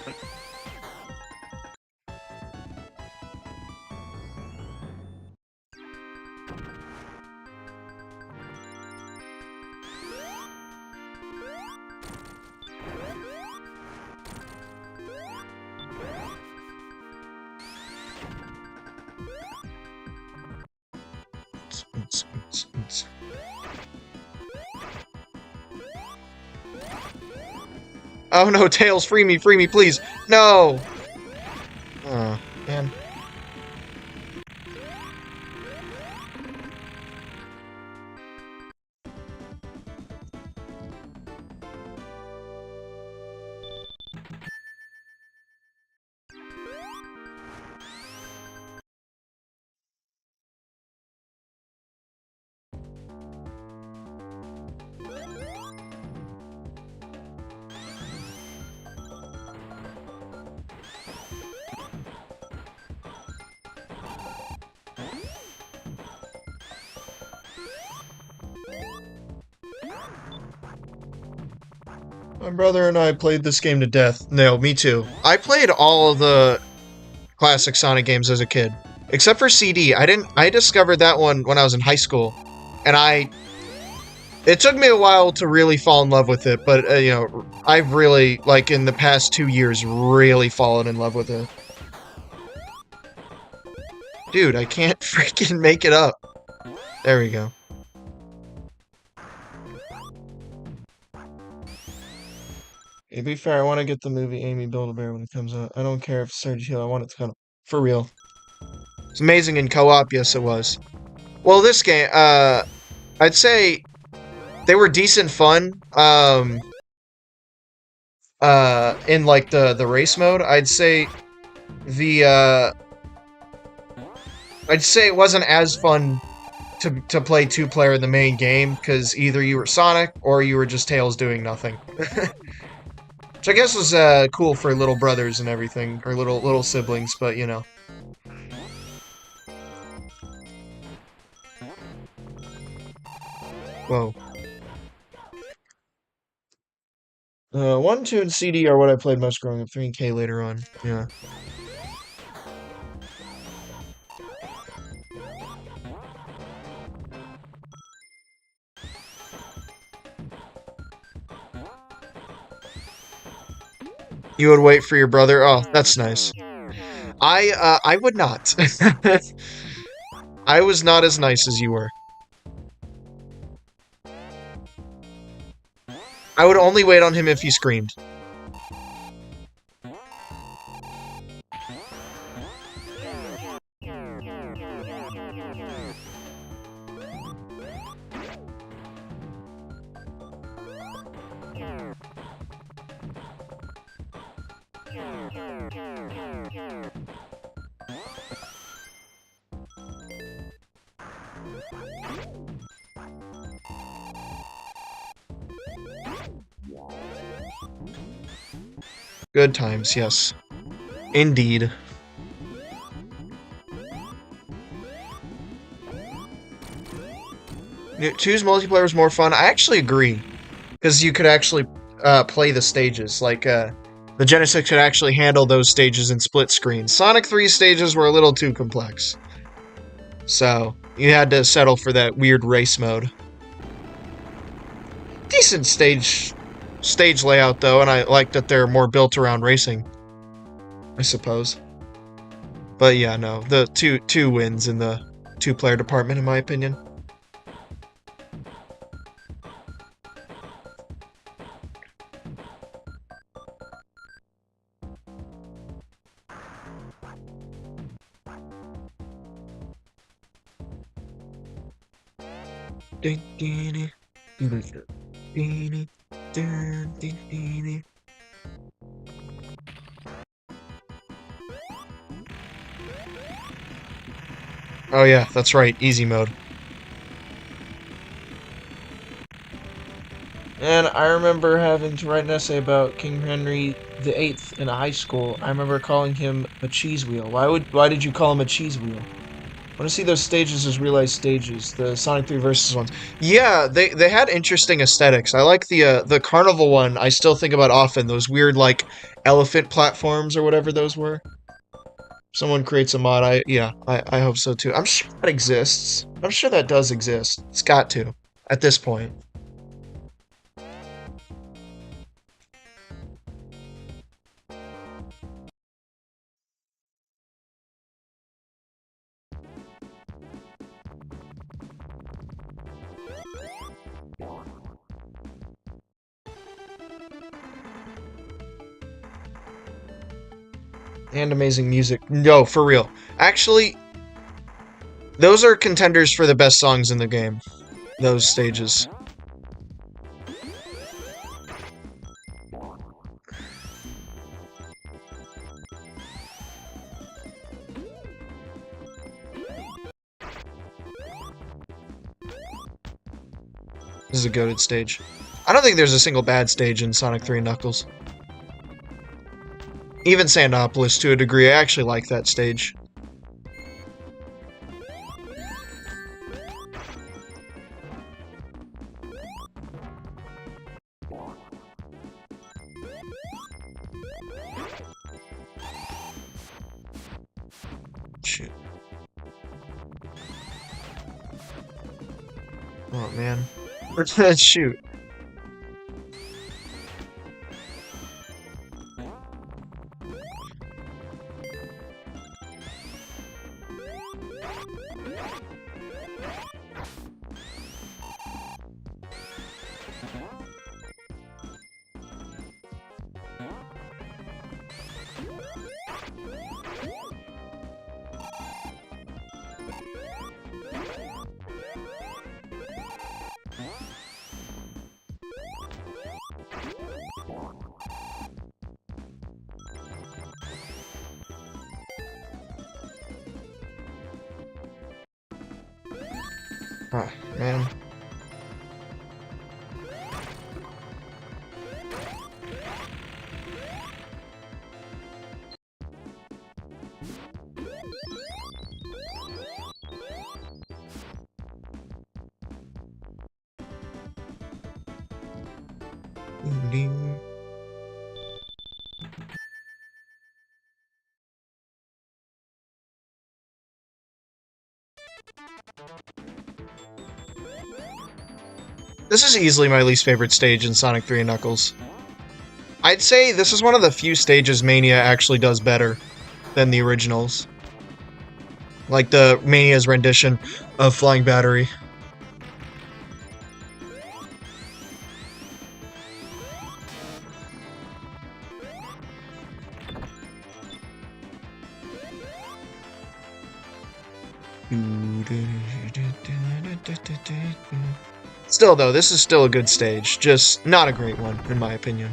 A: Oh no, Tails, free me, please. No! Oh, man. My brother and I played this game to death. No, me too. I played all of the classic Sonic games as a kid. Except for CD. I discovered that one when I was in high school. And it took me a while to really fall in love with it, but, you know, I've really, like, in the past 2 years, really fallen in love with it. Dude, I can't freaking make it up. There we go. To be fair, I want to get the movie Amy Build-A-Bear when it comes out. I don't care if it's Sergio Hill, I want it to come for real. It's amazing in co-op, yes it was. Well, this game, I'd say they were decent fun. In like the race mode, the I'd say it wasn't as fun to play two-player in the main game because either you were Sonic or you were just Tails doing nothing. Which I guess was cool for little brothers and everything, or little siblings, but you know. Whoa. 1, 2, and CD are what I played most growing up. 3 and K later on. Yeah. You would wait for your brother? Oh, that's nice. I would not. I was not as nice as you were. I would only wait on him if he screamed. Good times, yes. Indeed. Two's multiplayer was more fun. I actually agree. Because you could actually play the stages. Like, the Genesis could actually handle those stages in split screen. Sonic 3 stages were a little too complex. So, you had to settle for that weird race mode. Decent stage layout, though, and I like that they're more built around racing. I suppose. But yeah, no. The two wins in the two-player department, in my opinion. Oh yeah, that's right, easy mode. And I remember having to write an essay about King Henry VIII in high school. I remember calling him a cheese wheel. Why did you call him a cheese wheel? I want to see those stages as realized stages, the Sonic 3 Versus ones. Yeah, they had interesting aesthetics. I like the carnival one. I still think about often those weird like elephant platforms or whatever those were. Someone creates a mod. I hope so too. I'm sure that exists. I'm sure that does exist. It's got to at this point. And amazing music. No, for real. Actually, those are contenders for the best songs in the game. Those stages. This is a goated stage. I don't think there's a single bad stage in Sonic 3 and Knuckles. Even Sandopolis, to a degree, I actually like that stage. Shoot. Oh, man. Shoot. Oh, man. Ding. This is easily my least favorite stage in Sonic 3 and Knuckles. I'd say this is one of the few stages Mania actually does better than the originals. Like the Mania's rendition of Flying Battery. Still, though, this is still a good stage. Just not a great one, in my opinion.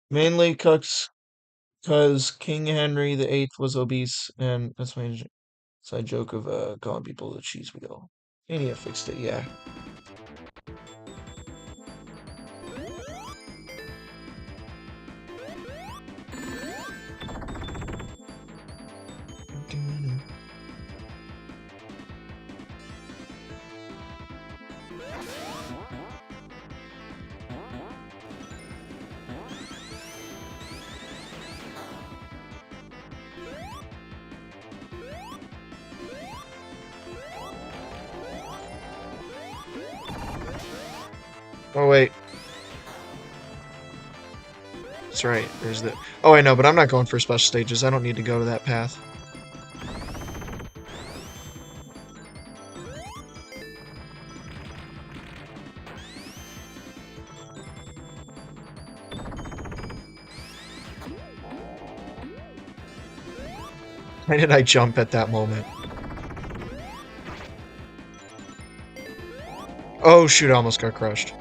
A: Mainly because King Henry VIII was obese, and that's my side joke of calling people the cheese wheel. Mania fixed it, yeah. Oh, wait. That's right, there's the... Oh, I know, but I'm not going for special stages. I don't need to go to that path. Why did I jump at that moment? Oh shoot, I almost got crushed.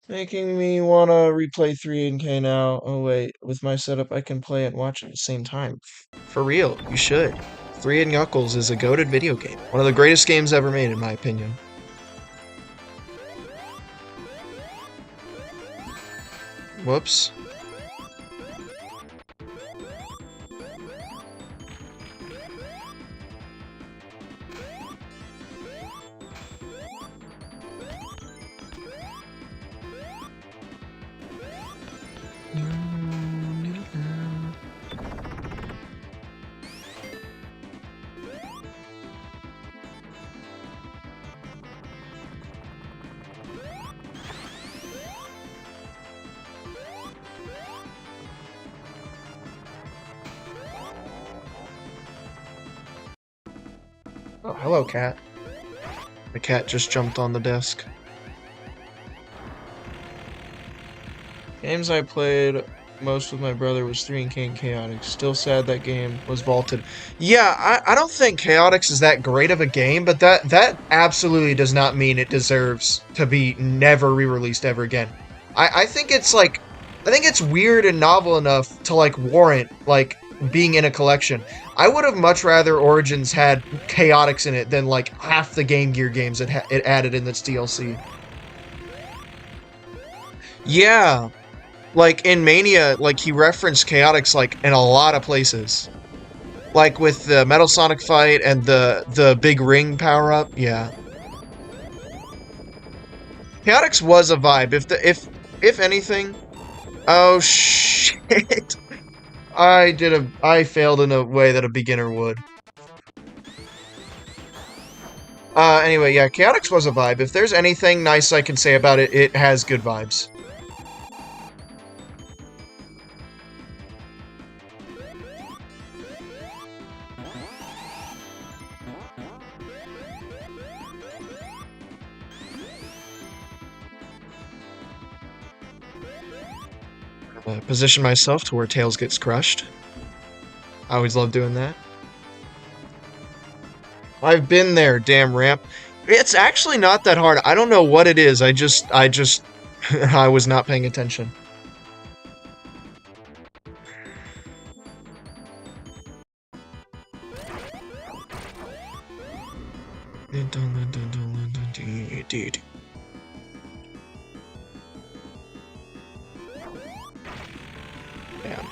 A: Making me wanna replay 3 and K now. Oh wait, with my setup I can play and watch at the same time. For real, you should. 3 and Knuckles is a goated video game. One of the greatest games ever made, in my opinion. Whoops. Oh, hello, cat. The cat just jumped on the desk. Games I played most with my brother was 3 and King Chaotix. Still sad that game was vaulted. Yeah, I don't think Chaotix is that great of a game, but that absolutely does not mean it deserves to be never re-released ever again. I think it's like... I think it's weird and novel enough to, like, warrant, like, being in a collection. I would have much rather Origins had Chaotix in it than, like, half the Game Gear games it added in its DLC. Yeah, like, in Mania, like, he referenced Chaotix, like, in a lot of places. Like, with the Metal Sonic fight and the big ring power-up, yeah. Chaotix was a vibe. If anything... Oh, shit. I failed in a way that a beginner would. Anyway, yeah, Chaotix was a vibe. If there's anything nice I can say about it, it has good vibes. Position myself to where Tails gets crushed. I always love doing that. I've been there, damn ramp. It's actually not that hard. I don't know what it is. I was not paying attention. Yeah.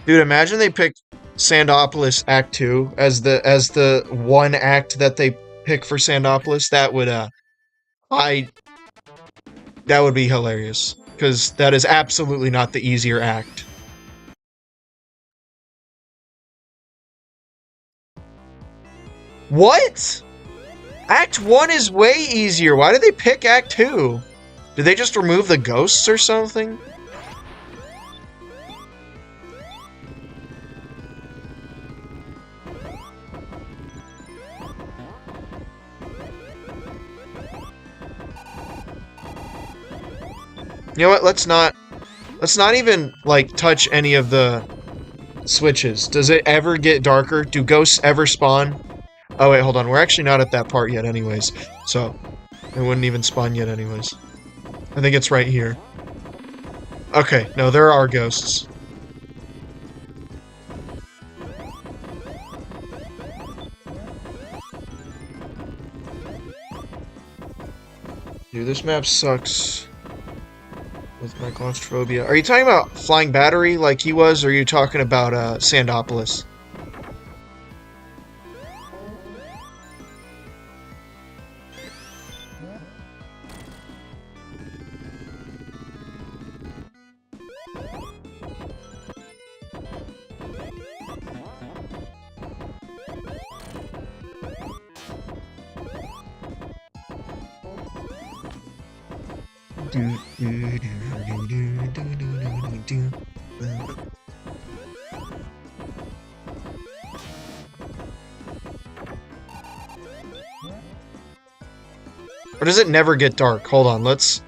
A: Dude, imagine they picked Sandopolis Act 2 as the one act that they pick for Sandopolis. That would be hilarious. because that is absolutely not the easier act. What? Act 1 is way easier. Why did they pick Act 2? Did they just remove the ghosts or something? You know what? Let's not even, like, touch any of the switches. Does it ever get darker? Do ghosts ever spawn? Oh, wait, hold on. We're actually not at that part yet anyways. So, it wouldn't even spawn yet anyways. I think it's right here. Okay, no, there are ghosts. Dude, this map sucks. With my claustrophobia. Are you talking about Flying Battery like he was, or are you talking about Sandopolis? Or does it never get dark? Hold on, let's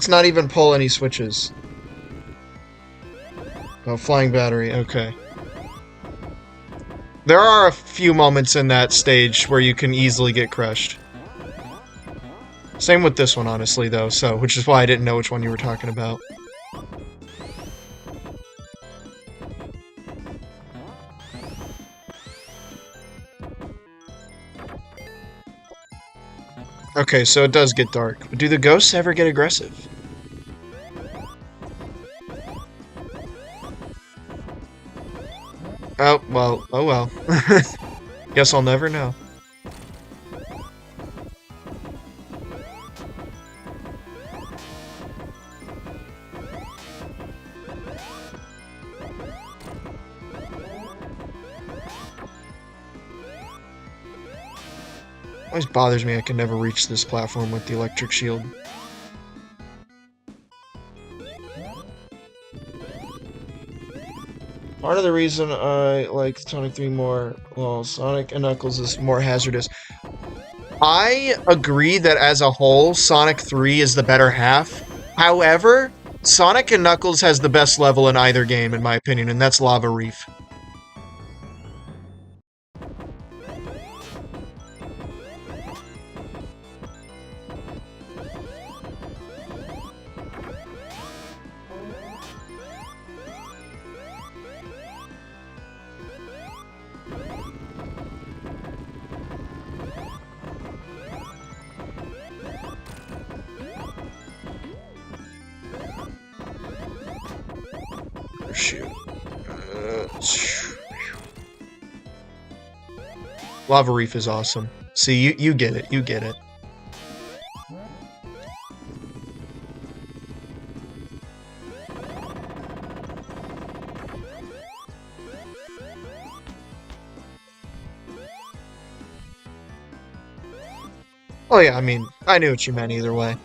A: not even pull any switches. Oh, Flying Battery, okay. There are a few moments in that stage where you can easily get crushed. Same with this one, honestly, though, so, which is why I didn't know which one you were talking about. Okay, so it does get dark. But do the ghosts ever get aggressive? Oh, well, oh well. Guess I'll never know. Always bothers me I can never reach this platform with the electric shield. Part of the reason I like Sonic 3 more, well, Sonic and Knuckles is more hazardous. I agree that as a whole, Sonic 3 is the better half. However, Sonic and Knuckles has the best level in either game, in my opinion, and that's Lava Reef. Shoot. Lava Reef is awesome. See, you get it. You get it. Oh yeah, I mean, I knew what you meant either way.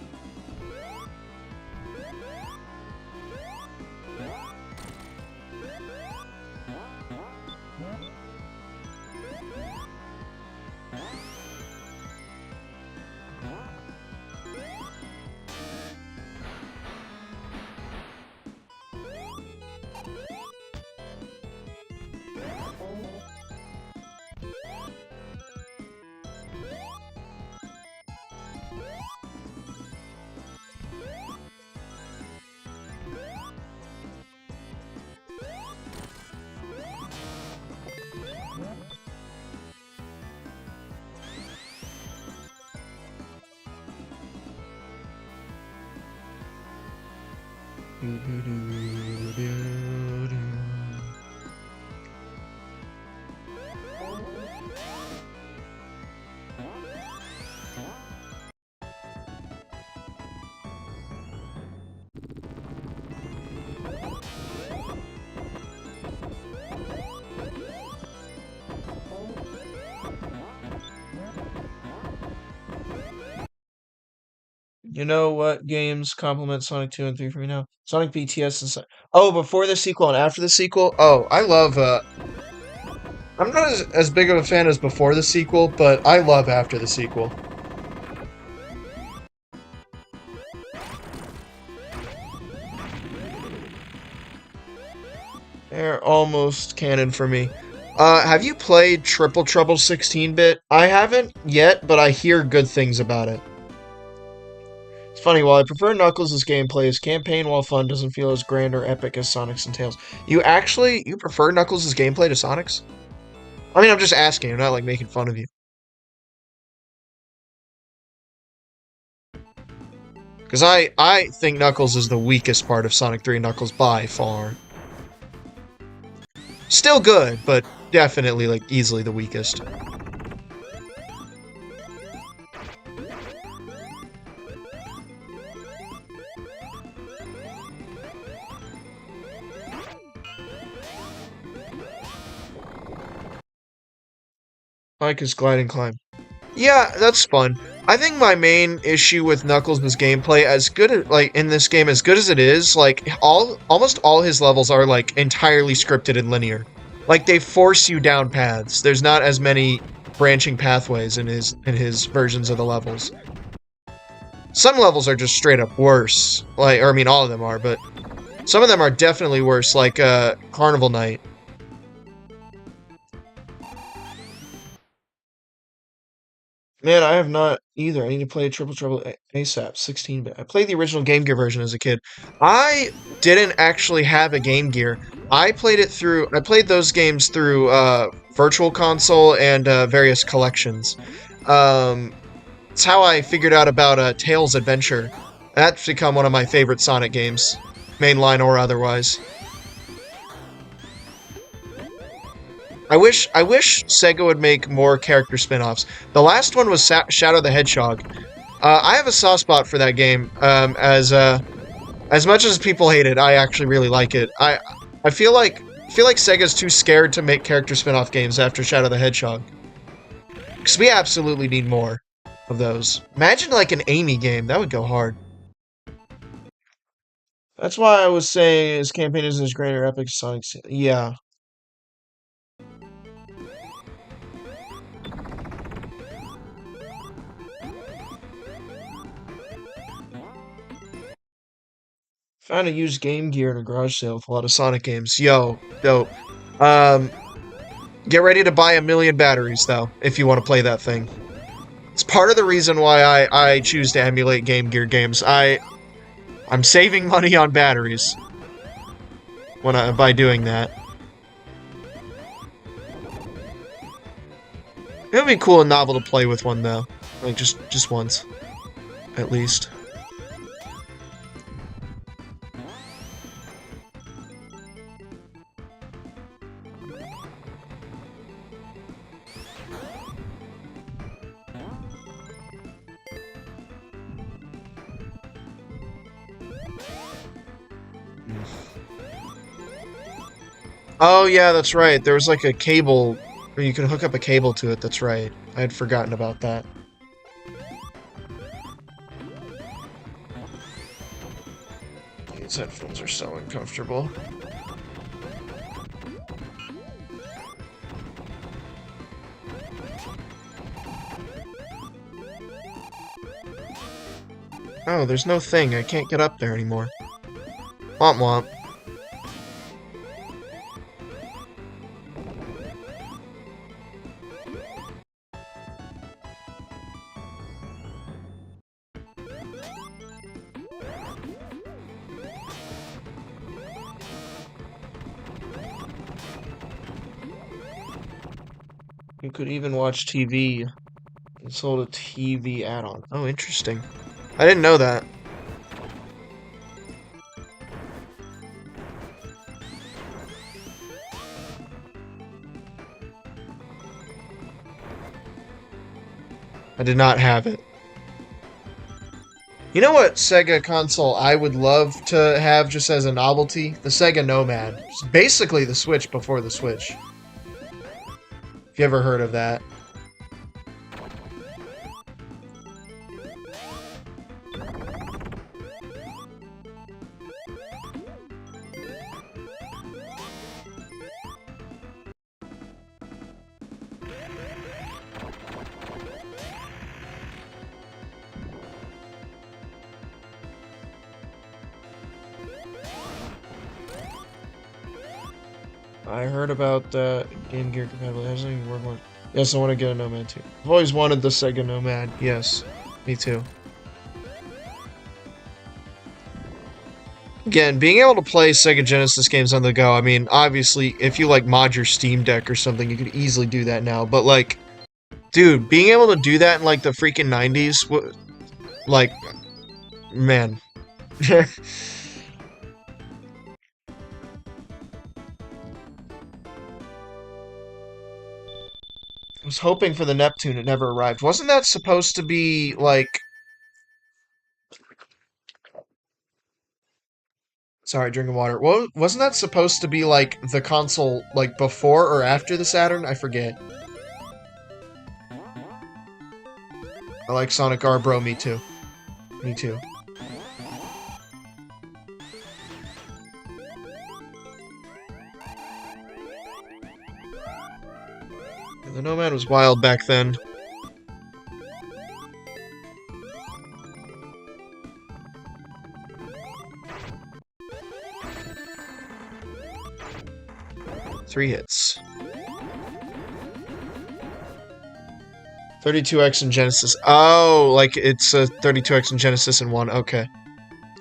A: You know what games complement Sonic 2 and 3 for me now? Sonic BTS and oh, before the sequel and after the sequel? Oh, I love I'm not as big of a fan as before the sequel, but I love after the sequel. They're almost canon for me. Have you played Triple Trouble 16-bit? I haven't yet, but I hear good things about it. It's funny, while I prefer Knuckles' gameplay, his campaign, while fun, doesn't feel as grand or epic as Sonic's and Tails. You prefer Knuckles' gameplay to Sonic's? I mean, I'm just asking, I'm not, like, making fun of you. Because I think Knuckles is the weakest part of Sonic 3 Knuckles by far. Still good, but definitely, like, easily the weakest. I like his glide and climb. Yeah, that's fun. I think my main issue with Knuckles' gameplay, as good as, like, in this game, as good as it is, like, almost all his levels are, like, entirely scripted and linear. Like, they force you down paths. There's not as many branching pathways in his versions of the levels. Some levels are just straight up worse. Like, or I mean, all of them are, but some of them are definitely worse, like, Carnival Night. Man, I have not either. I need to play Triple Trouble ASAP, 16-bit. I played the original Game Gear version as a kid. I didn't actually have a Game Gear. I played those games through Virtual Console and various collections. It's how I figured out about Tails Adventure. That's become one of my favorite Sonic games, mainline or otherwise. I wish Sega would make more character spin-offs. The last one was Shadow the Hedgehog. I have a soft spot for that game. As much as people hate it, I actually really like it. I feel like Sega's too scared to make character spin-off games after Shadow the Hedgehog. Because we absolutely need more of those. Imagine like an Amy game. That would go hard. That's why I was saying his campaign isn't as great or epic as Sonic's. Yeah. Found a used Game Gear in a garage sale with a lot of Sonic games. Yo, dope. Um, get ready to buy 1,000,000 batteries, though, if you want to play that thing. It's part of the reason why I choose to emulate Game Gear games. I'm saving money on batteries by doing that. It would be cool and novel to play with one, though. Like, just once. At least. Oh, yeah, that's right. There was like a cable, or you can hook up a cable to it, that's right. I had forgotten about that. These headphones are so uncomfortable. Oh, there's no thing. I can't get up there anymore. Womp womp. You could even watch TV. It sold a TV add-on. Oh, interesting. I didn't know that. I did not have it. You know what Sega console I would love to have just as a novelty? The Sega Nomad. It's basically the Switch before the Switch. If you ever heard of that. I heard about Game Gear compatibility. It hasn't even worked one. Yes, I want to get a Nomad too. I've always wanted the Sega Nomad. Yes, me too. Again, being able to play Sega Genesis games on the go, I mean, obviously, if you, like, mod your Steam Deck or something, you could easily do that now, but, like, dude, being able to do that in, like, the freaking 90s, like, man. I was hoping for the Neptune, it never arrived. Wasn't that supposed to be, like... Sorry, drinking water. Wasn't that supposed to be, like, the console, like, before or after the Saturn? I forget. I like Sonic R, bro, me too. Me too. The Nomad was wild back then. Three hits. 32X and Genesis. Oh, like it's a 32X and Genesis in one. Okay.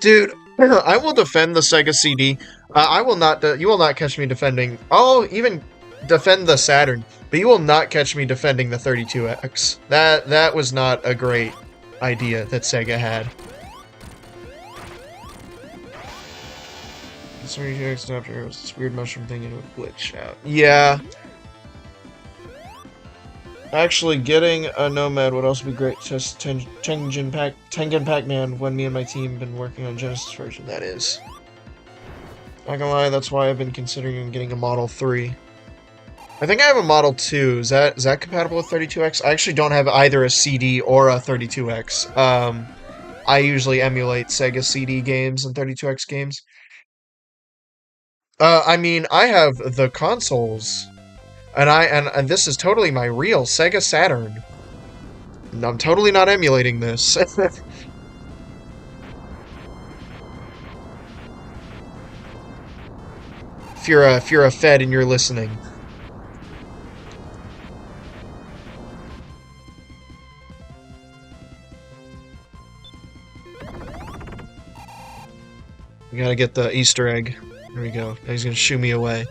A: Dude, I will defend the Sega CD. I will not. You will not catch me defending. I'll even defend the Saturn, but you will not catch me defending the 32X. That was not a great idea that Sega had. This 32X adapter was this weird mushroom thing and it would glitch out. Yeah. Actually, getting a Nomad would also be great. Just Tengen Pac-Man when me and my team have been working on Genesis version, that is. Not gonna lie, that's why I've been considering getting a Model 3. I think I have a Model 2. Is that compatible with 32X? I actually don't have either a CD or a 32X. I usually emulate Sega CD games and 32X games. I mean, I have the consoles. And this is totally my real Sega Saturn. I'm totally not emulating this. If you're a Fed and you're listening. We gotta get the Easter egg. There we go. Now he's gonna shoo me away.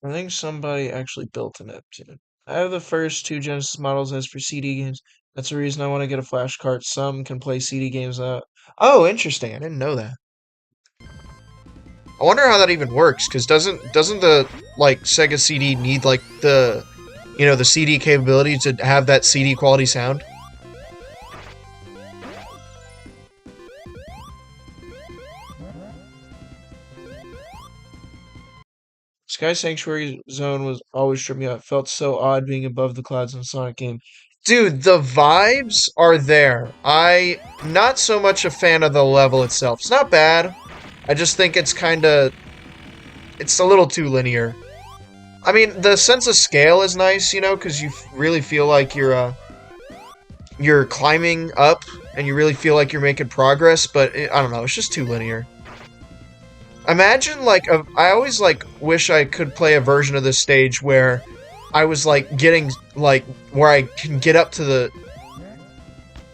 A: I think somebody actually built an Neptune. I have the first two Genesis models as for CD games. That's the reason I want to get a flash cart. Some can play CD games out. Oh, interesting. I didn't know that. I wonder how that even works, because doesn't the, like, Sega CD need, like, the, you know, the CD capability to have that CD quality sound? Sky Sanctuary Zone was always tripping me out. It felt so odd being above the clouds in a Sonic game. Dude, the vibes are there. Not so much a fan of the level itself. It's not bad. I just think it's it's a little too linear. I mean, the sense of scale is nice, you know, because you really feel like you're climbing up, and you really feel like you're making progress, but I don't know, it's just too linear. Imagine, like, I always, like, wish I could play a version of this stage where I was, like, getting, like, where I can get up to the...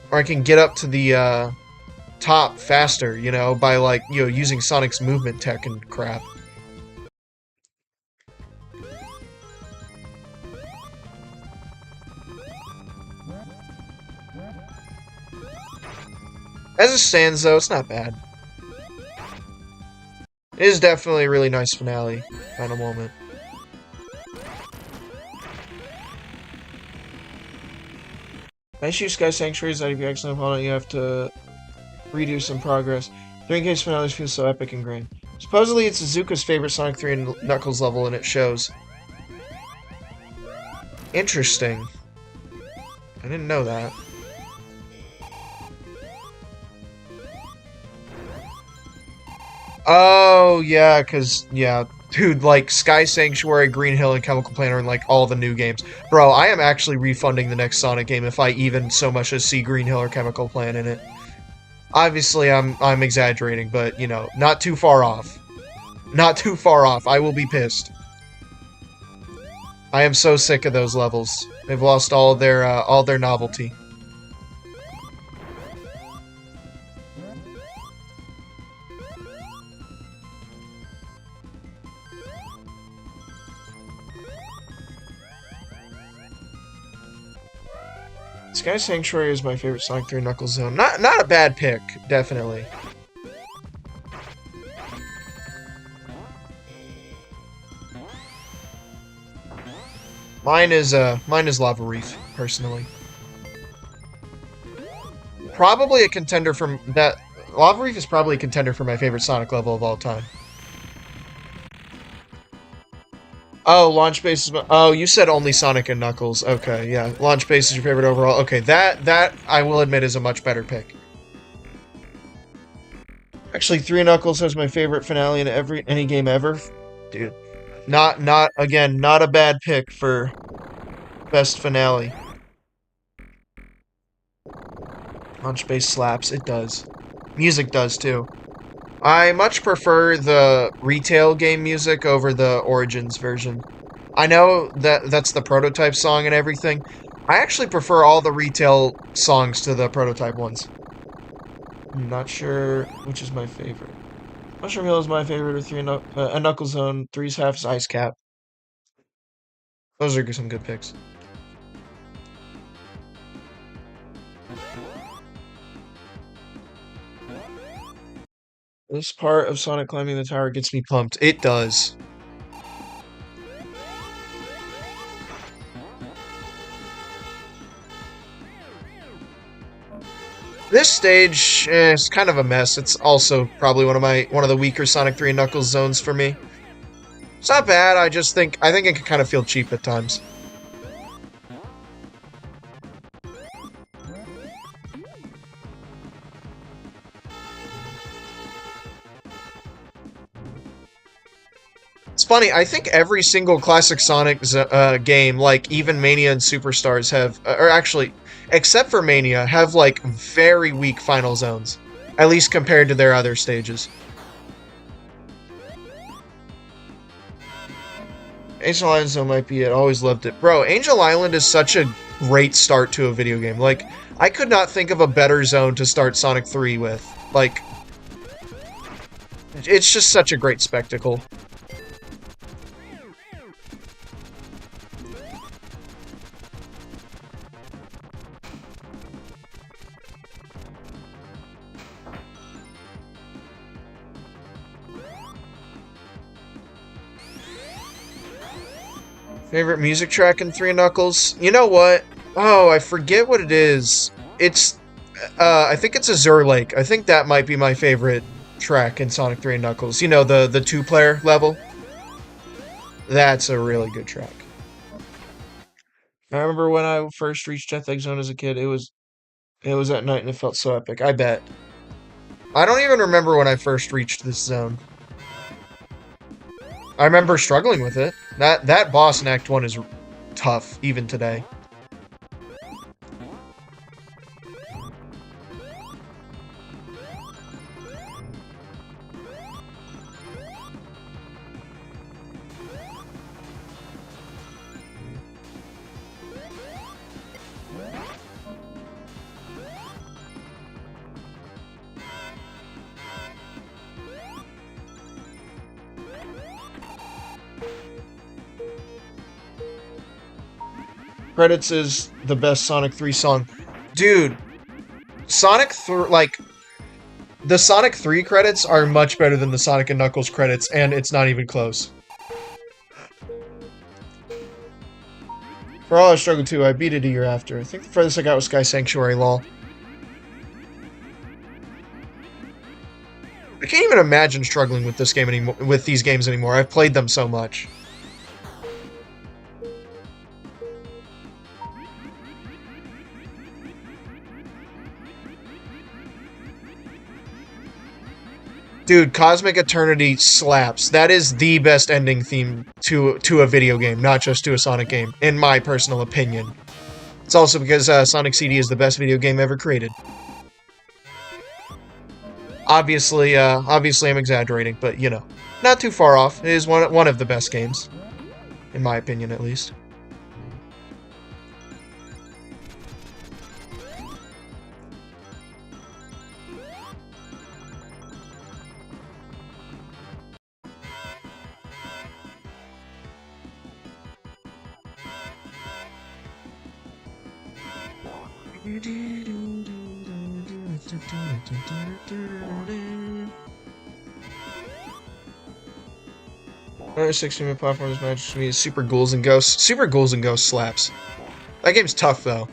A: Or I can get up to the, top faster, you know, by, like, you know, using Sonic's movement tech and crap. As it stands, though, it's not bad. It is definitely a really nice finale. Final moment. Nice use Sky Sanctuaries that if you accidentally hold on, you have to redo some progress. 3 case finales feel so epic and grand. Supposedly it's Azuka's favorite Sonic 3 and Knuckles level, and it shows. Interesting. I didn't know that. Oh, yeah, because, yeah, dude, like, Sky Sanctuary, Green Hill, and Chemical Plant are in, like, all the new games. Bro, I am actually refunding the next Sonic game if I even so much as see Green Hill or Chemical Plant in it. Obviously, I'm exaggerating, but, you know, not too far off. Not too far off. I will be pissed. I am so sick of those levels. They've lost all their novelty. Sky Sanctuary is my favorite Sonic 3 Knuckles zone. Not a bad pick, definitely. Mine is Lava Reef, personally. Probably a contender from that. Lava Reef is probably a contender for my favorite Sonic level of all time. Oh, Launch Base is. Oh, you said only Sonic and Knuckles. Okay, yeah. Launch Base is your favorite overall. Okay, that I will admit is a much better pick. Actually, Three Knuckles has my favorite finale in any game ever. Dude, not again, not a bad pick for best finale. Launch Base slaps. It does. Music does too. I much prefer the retail game music over the Origins version. I know that that's the prototype song and everything. I actually prefer all the retail songs to the prototype ones. I'm not sure which is my favorite. Mushroom Hill is my favorite, or a Knuckle Zone. Three's half is Ice Cap. Those are some good picks. This part of Sonic climbing the tower gets me pumped. It does. This stage is kind of a mess. It's also probably one of the weaker Sonic 3 and Knuckles zones for me. It's not bad. I think it can kind of feel cheap at times. It's funny. I think every single classic Sonic game, like even Mania and Superstars, have, or actually, except for Mania, have like very weak final zones, at least compared to their other stages. Angel Island Zone might be it. Always loved it. Bro, Angel Island is such a great start to a video game. Like, I could not think of a better zone to start Sonic 3 with. Like, it's just such a great spectacle. Favorite music track in Three Knuckles? You know what? Oh, I forget what it is. I think it's Azure Lake. I think that might be my favorite track in Sonic 3 and Knuckles. You know, the two-player level? That's a really good track. I remember when I first reached Death Egg Zone as a kid, it was at night and it felt so epic. I bet. I don't even remember when I first reached this zone. I remember struggling with it. That boss in Act 1 is tough, even today. Credits is the best Sonic 3 song. Dude, the Sonic 3 credits are much better than the Sonic and Knuckles credits, and it's not even close. For all I struggled to, I beat it a year after. I think the furthest I got was Sky Sanctuary, lol. I can't even imagine struggling with this game anymore, with these games anymore. I've played them so much. Dude, Cosmic Eternity slaps. That is the best ending theme to a video game, not just to a Sonic game, in my personal opinion. It's also because Sonic CD is the best video game ever created. Obviously I'm exaggerating, but you know, not too far off. It is one of the best games, in my opinion, at least. Another 16-bit platforms match to me is Super Ghouls and Ghosts. Super Ghouls and Ghosts slaps. That game's tough though.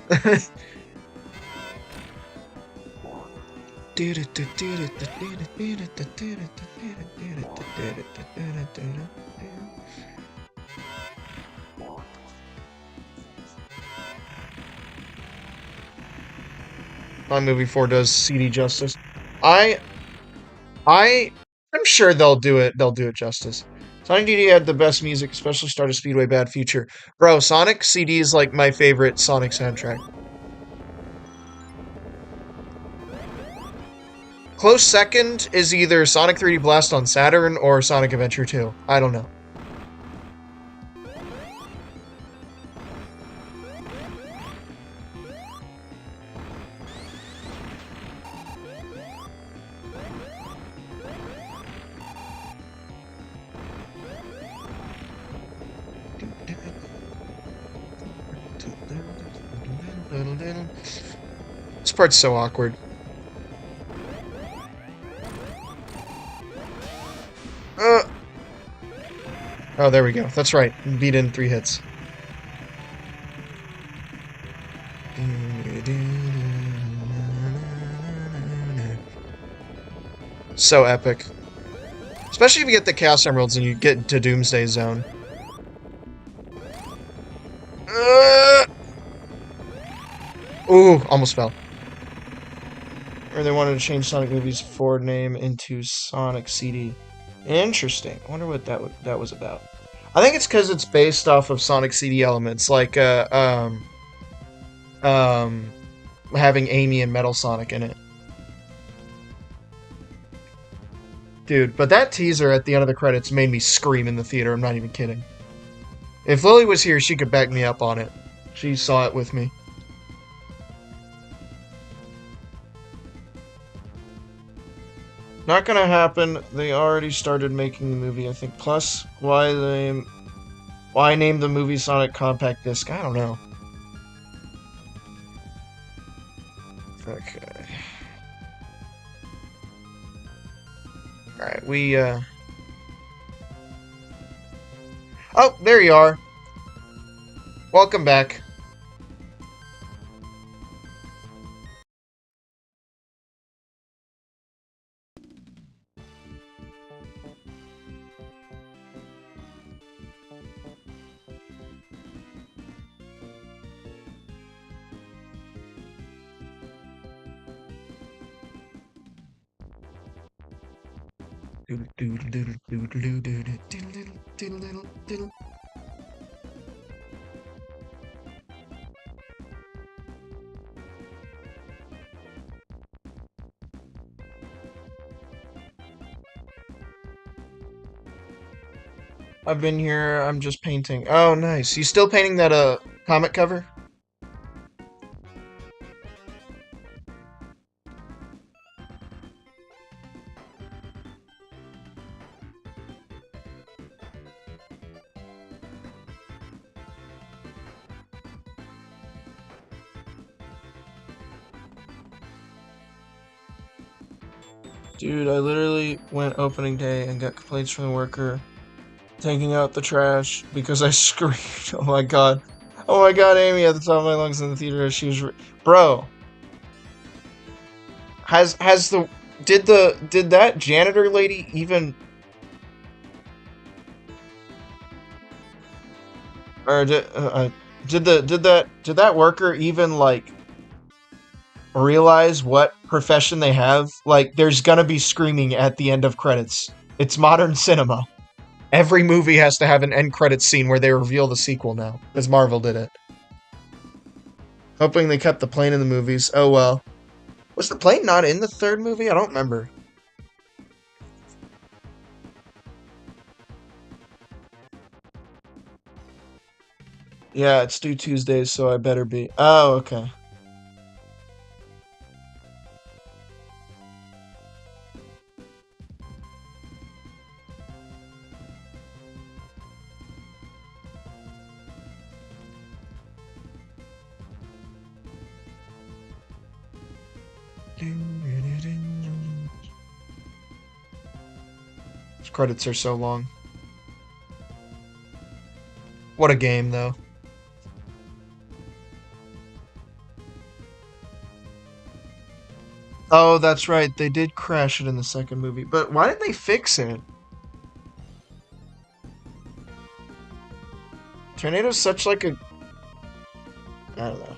A: My movie 4 does CD justice. I'm sure they'll do it. They'll do it justice. Sonic DD had the best music, especially Stardust Speedway, Bad Future. Bro, Sonic CD is like my favorite Sonic soundtrack. Close second is either Sonic 3D Blast on Saturn or Sonic Adventure 2. I don't know. This part's so awkward. Oh, there we go. That's right. Beat in 3 hits. So epic. Especially if you get the Chaos Emeralds and you get into Doomsday Zone. Ooh, almost fell. Or they wanted to change Sonic Movie's 4 name into Sonic CD. Interesting. I wonder what that was about. I think it's because it's based off of Sonic CD elements, like having Amy and Metal Sonic in it. Dude, but that teaser at the end of the credits made me scream in the theater. I'm not even kidding. If Lily was here, she could back me up on it. She saw it with me. Not gonna happen. They already started making the movie, I think. Plus, why name the movie Sonic Compact Disc? I don't know. Okay. Alright, Oh, there you are. Welcome back. I've been here, I'm just painting. Oh, nice. You still painting that, comic cover? Dude, I literally went opening day and got complaints from the worker taking out the trash because I screamed. Oh my god. Oh my god, Amy at the top of my lungs in the theater as she was bro. Did that janitor lady even or did that worker even like realize what profession they have, like, there's gonna be screaming at the end of credits. It's modern cinema. Every movie has to have an end credits scene where they reveal the sequel now, as Marvel did it. Hoping they kept the plane in the movies. Oh well. Was the plane not in the third movie? I don't remember. Yeah, it's due Tuesdays, so I better be. Oh, okay. These credits are so long. What a game, though. Oh, that's right. They did crash it in the second movie. But why did they fix it? Tornado's such like a... I don't know.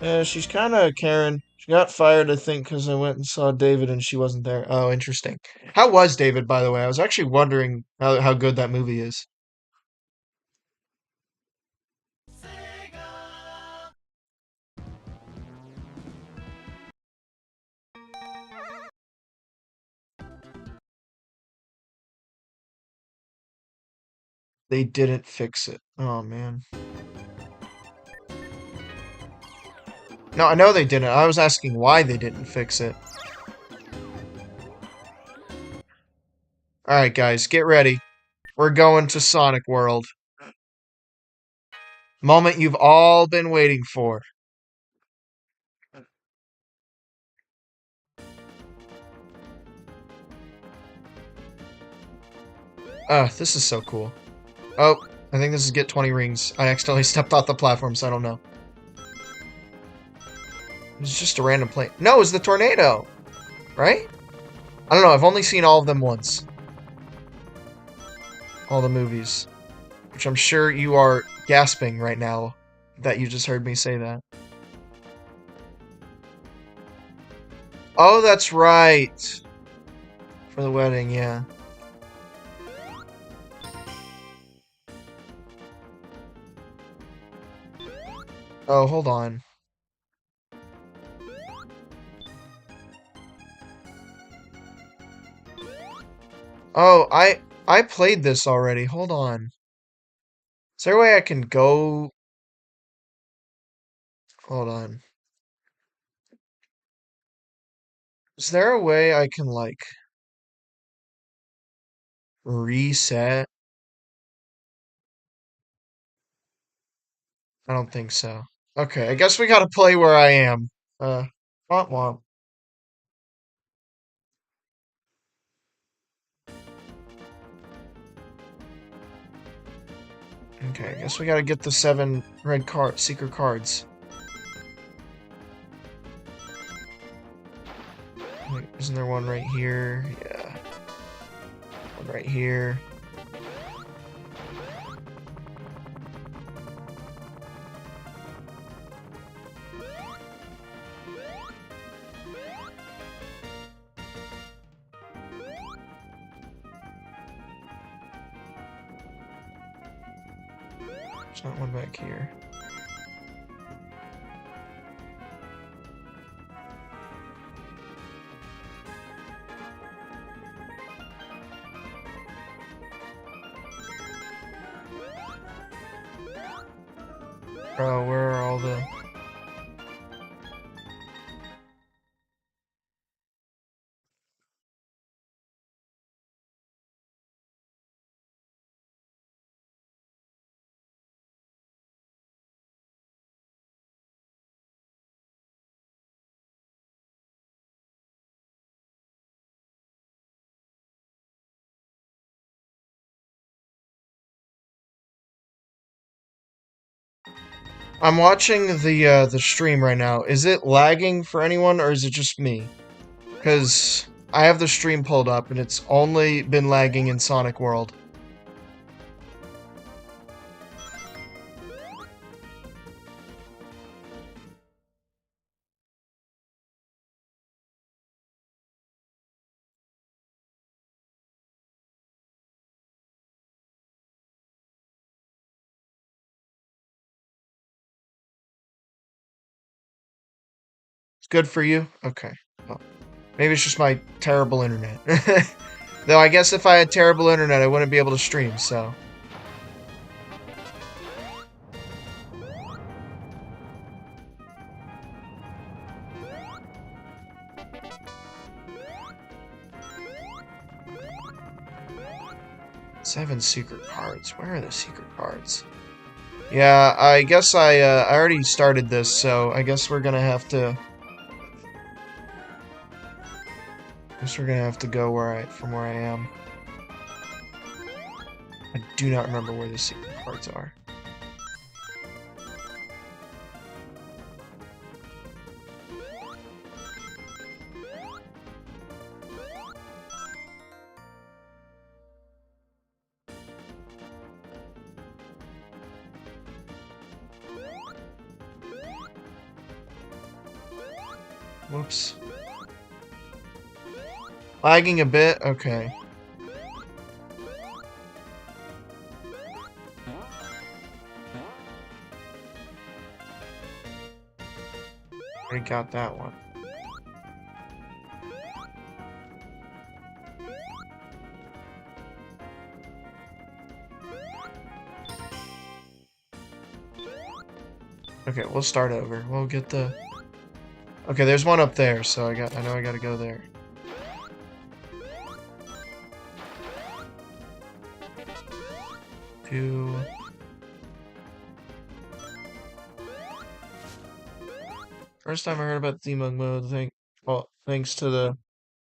A: Yeah, she's kind of Karen. She got fired, I think, because I went and saw David and she wasn't there. Oh, interesting. How was David, by the way? I was actually wondering how good that movie is. They didn't fix it. Oh, man. No, I know they didn't. I was asking why they didn't fix it. Alright, guys, get ready. We're going to Sonic World. Moment you've all been waiting for. This is so cool. Oh, I think this is get 20 rings. I accidentally stepped off the platform, so I don't know. It's just a random plane. No, it's the tornado! Right? I don't know, I've only seen all of them once. All the movies. Which I'm sure you are gasping right now that you just heard me say that. Oh, that's right! For the wedding, yeah. Oh, hold on. Oh, I played this already. Hold on. Is there a way I can go? Hold on. Is there a way I can, like, reset? I don't think so. Okay, I guess we gotta play where I am. Womp womp. Okay, I guess we gotta get the 7 red secret cards. Wait, isn't there one right here? Yeah. One right here. There's not one back here. Bro, where are all the... I'm watching the stream right now. Is it lagging for anyone or is it just me? Because I have the stream pulled up and it's only been lagging in Sonic World. Good for you? Okay. Well, maybe it's just my terrible internet. Though I guess if I had terrible internet, I wouldn't be able to stream, so. Seven secret cards. Where are the secret cards? Yeah, I guess I already started this, so I guess we're gonna have to. Guess we're gonna have to go from where I am. I do not remember where the secret cards are. Whoops. Lagging a bit? Okay. Already got that one. Okay, we'll start over. We'll get the... Okay, there's one up there, so I know I gotta go there. Two... First time I heard about debug mode, thanks to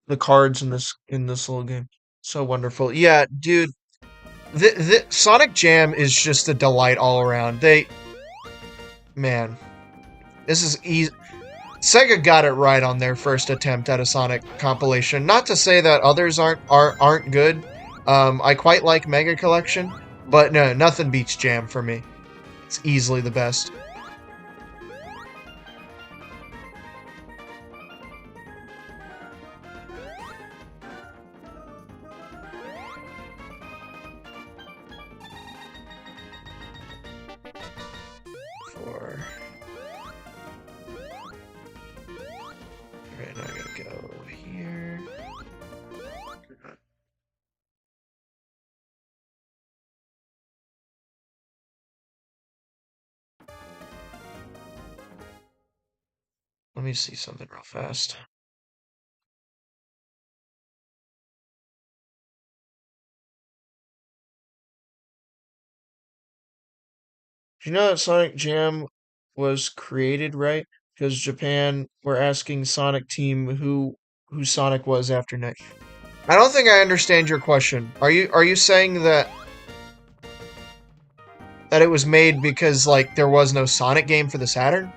A: the cards in this little game. So wonderful. Yeah, dude, the Sonic Jam is just a delight all around. Man, this is easy. Sega got it right on their first attempt at a Sonic compilation. Not to say that others aren't good. I quite like Mega Collection, but no, nothing beats Jam for me. It's easily the best. Alright, now I gotta go here. Let me see something real fast. Do you know that Sonic Jam was created, right? Because Japan were asking Sonic Team who Sonic was after Nick. I don't think I understand your question. Are you saying that it was made because like there was no Sonic game for the Saturn?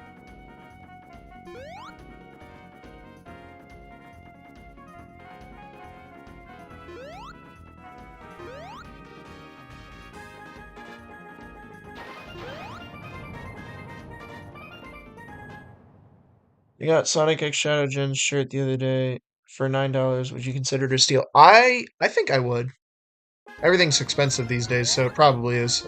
A: You got Sonic X Shadow Gen's shirt the other day for $9. Would you consider it a steal? I think I would. Everything's expensive these days, so it probably is.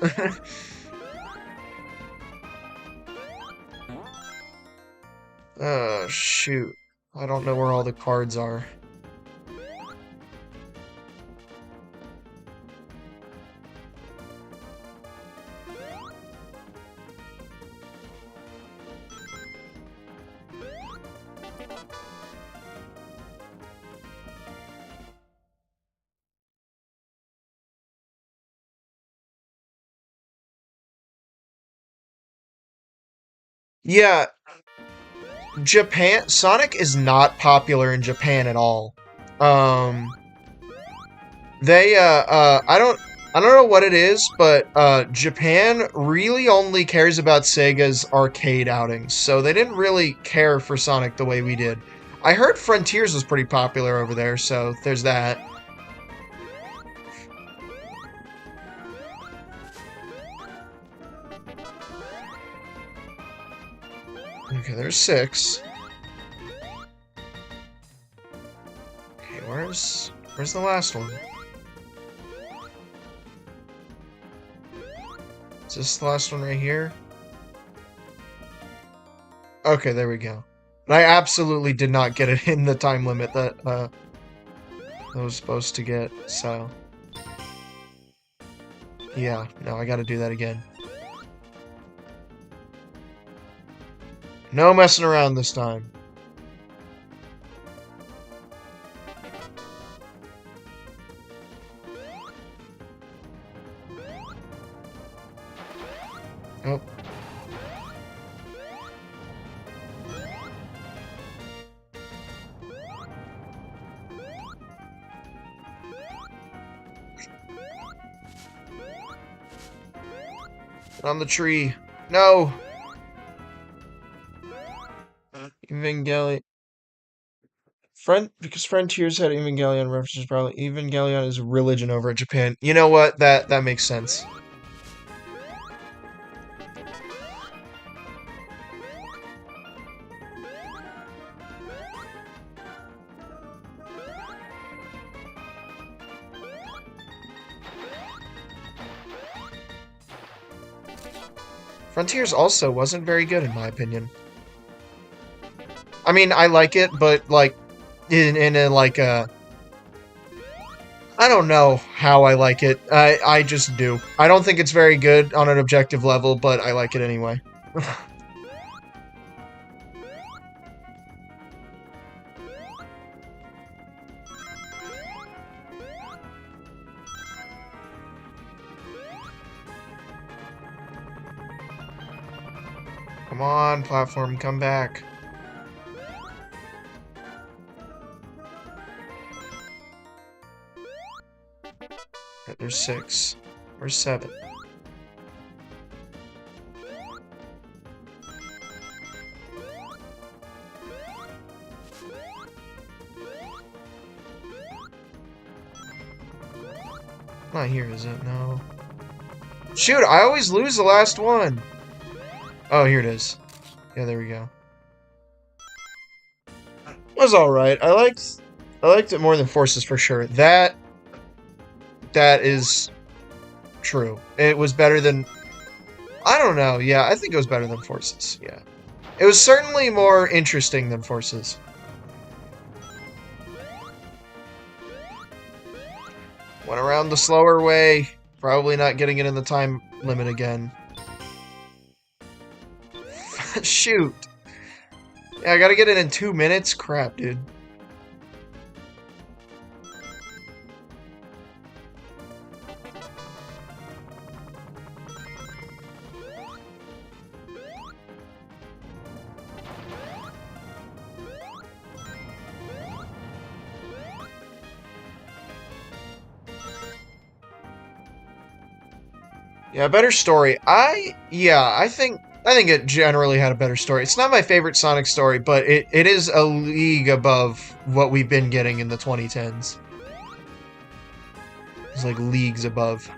A: Oh, shoot. I don't know where all the cards are. Yeah, Sonic is not popular in Japan at all. Um, I don't know what it is, but Japan really only cares about Sega's arcade outings, so they didn't really care for Sonic the way we did. I heard Frontiers was pretty popular over there, so there's that. Okay, there's 6. Okay, where's the last one? Is this the last one right here? Okay, there we go. And I absolutely did not get it in the time limit that I was supposed to get, so... Yeah, no, I gotta do that again. No messing around this time. Oh. On the tree. No! Evangelion. Because Frontiers had Evangelion references, probably Evangelion is religion over at Japan. You know what? That makes sense. Frontiers also wasn't very good in my opinion. I mean, I like it, but like in a like a I don't know how I like it. I just do. I don't think it's very good on an objective level, but I like it anyway. Come on, platform, come back. There's 6. Or 7. Not here, is it? No. Shoot, I always lose the last one. Oh, here it is. Yeah, there we go. It was alright. I liked it more than Forces for sure. That is true. It was better than... I don't know. Yeah, I think it was better than Forces. Yeah. It was certainly more interesting than Forces. Went around the slower way. Probably not getting it in the time limit again. Shoot. Yeah, I gotta get it in 2 minutes? Crap, dude. Yeah, better story. I think it generally had a better story. It's not my favorite Sonic story, but it is a league above what we've been getting in the 2010s. It's like leagues above.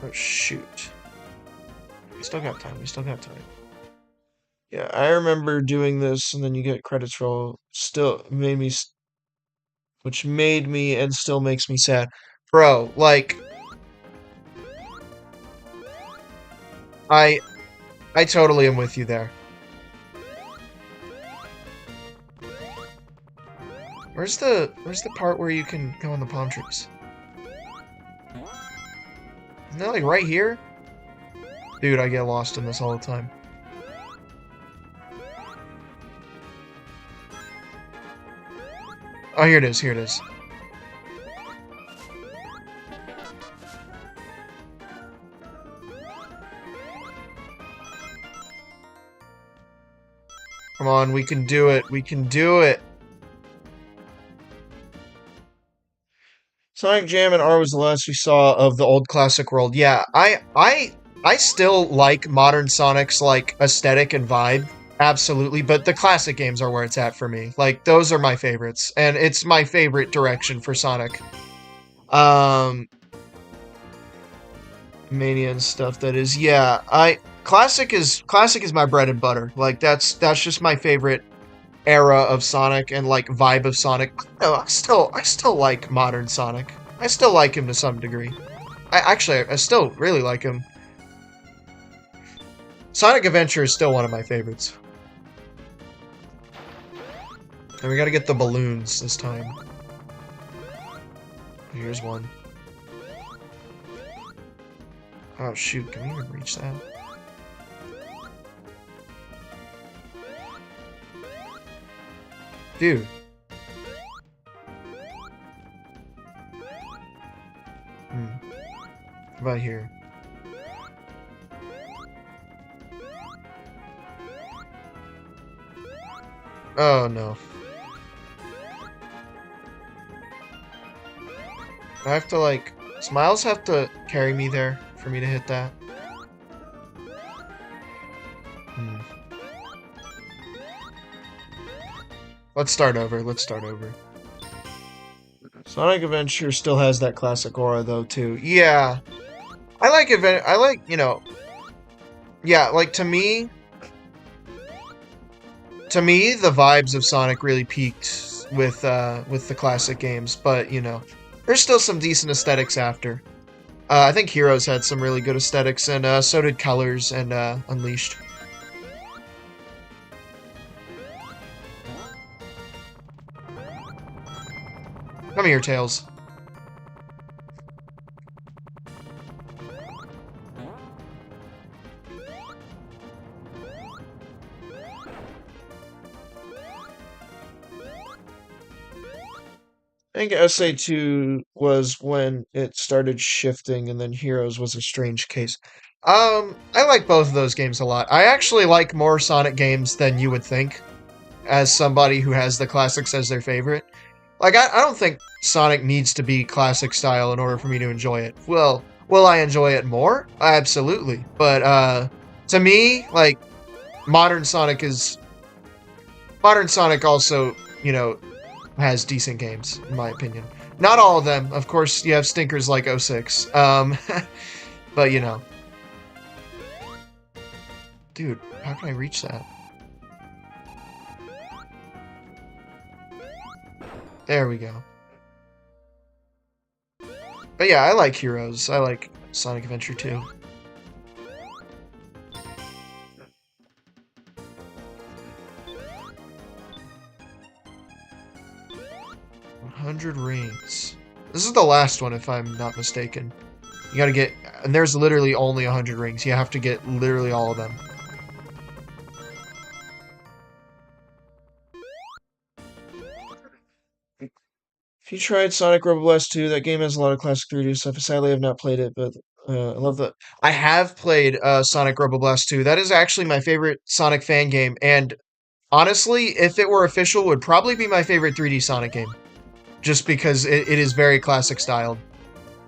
A: Oh, shoot. We still got time. We still got time. Yeah, I remember doing this, and then you get credits roll. Still made me, which made me and still makes me sad, bro. Like, I totally am with you there. Where's the part where you can go in the palm trees? Isn't that like right here? Dude, I get lost in this all the time. Oh, here it is, here it is. Come on, we can do it, we can do it! Sonic Jam and R was the last we saw of the old classic world. Yeah, I still like modern Sonic's, like, aesthetic and vibe. Absolutely, but the classic games are where it's at for me. Like, those are my favorites, and it's my favorite direction for Sonic. Mania and stuff, that is. Yeah, classic is my bread and butter. Like, that's just my favorite era of Sonic and like vibe of Sonic. No, I still like modern Sonic. I still like him to some degree. I still really like him. Sonic Adventure is still one of my favorites. And we gotta get the balloons this time. Here's one. Oh shoot, can we even reach that? Dude. How about here? Oh no. I have to like... Smiles have to carry me there for me to hit that. Let's start over. Let's start over. Sonic Adventure still has that classic aura though too. Yeah. I like, you know, yeah, like to me the vibes of Sonic really peaked with the classic games, but you know, there's still some decent aesthetics after. I think Heroes had some really good aesthetics, and so did Colors and Unleashed. Come here, Tails. I think SA2 was when it started shifting, and then Heroes was a strange case. I like both of those games a lot. I actually like more Sonic games than you would think, as somebody who has the classics as their favorite. Like, I don't think Sonic needs to be classic style in order for me to enjoy it. Well, will I enjoy it more? Absolutely. But, to me, like, modern Sonic is... Modern Sonic also, you know, has decent games, in my opinion. Not all of them. Of course, you have stinkers like 06. But, you know. Dude, how can I reach that? There we go. But yeah, I like Heroes. I like Sonic Adventure 2. 100 rings. This is the last one, if I'm not mistaken. You gotta get... And there's literally only 100 rings. You have to get literally all of them. If you tried Sonic Rebel Blast 2, that game has a lot of classic 3D stuff. Sadly, I have not played it, but I love that. I have played Sonic Rebel Blast 2. That is actually my favorite Sonic fan game, and honestly, if it were official, would probably be my favorite 3D Sonic game. Just because it is very classic styled.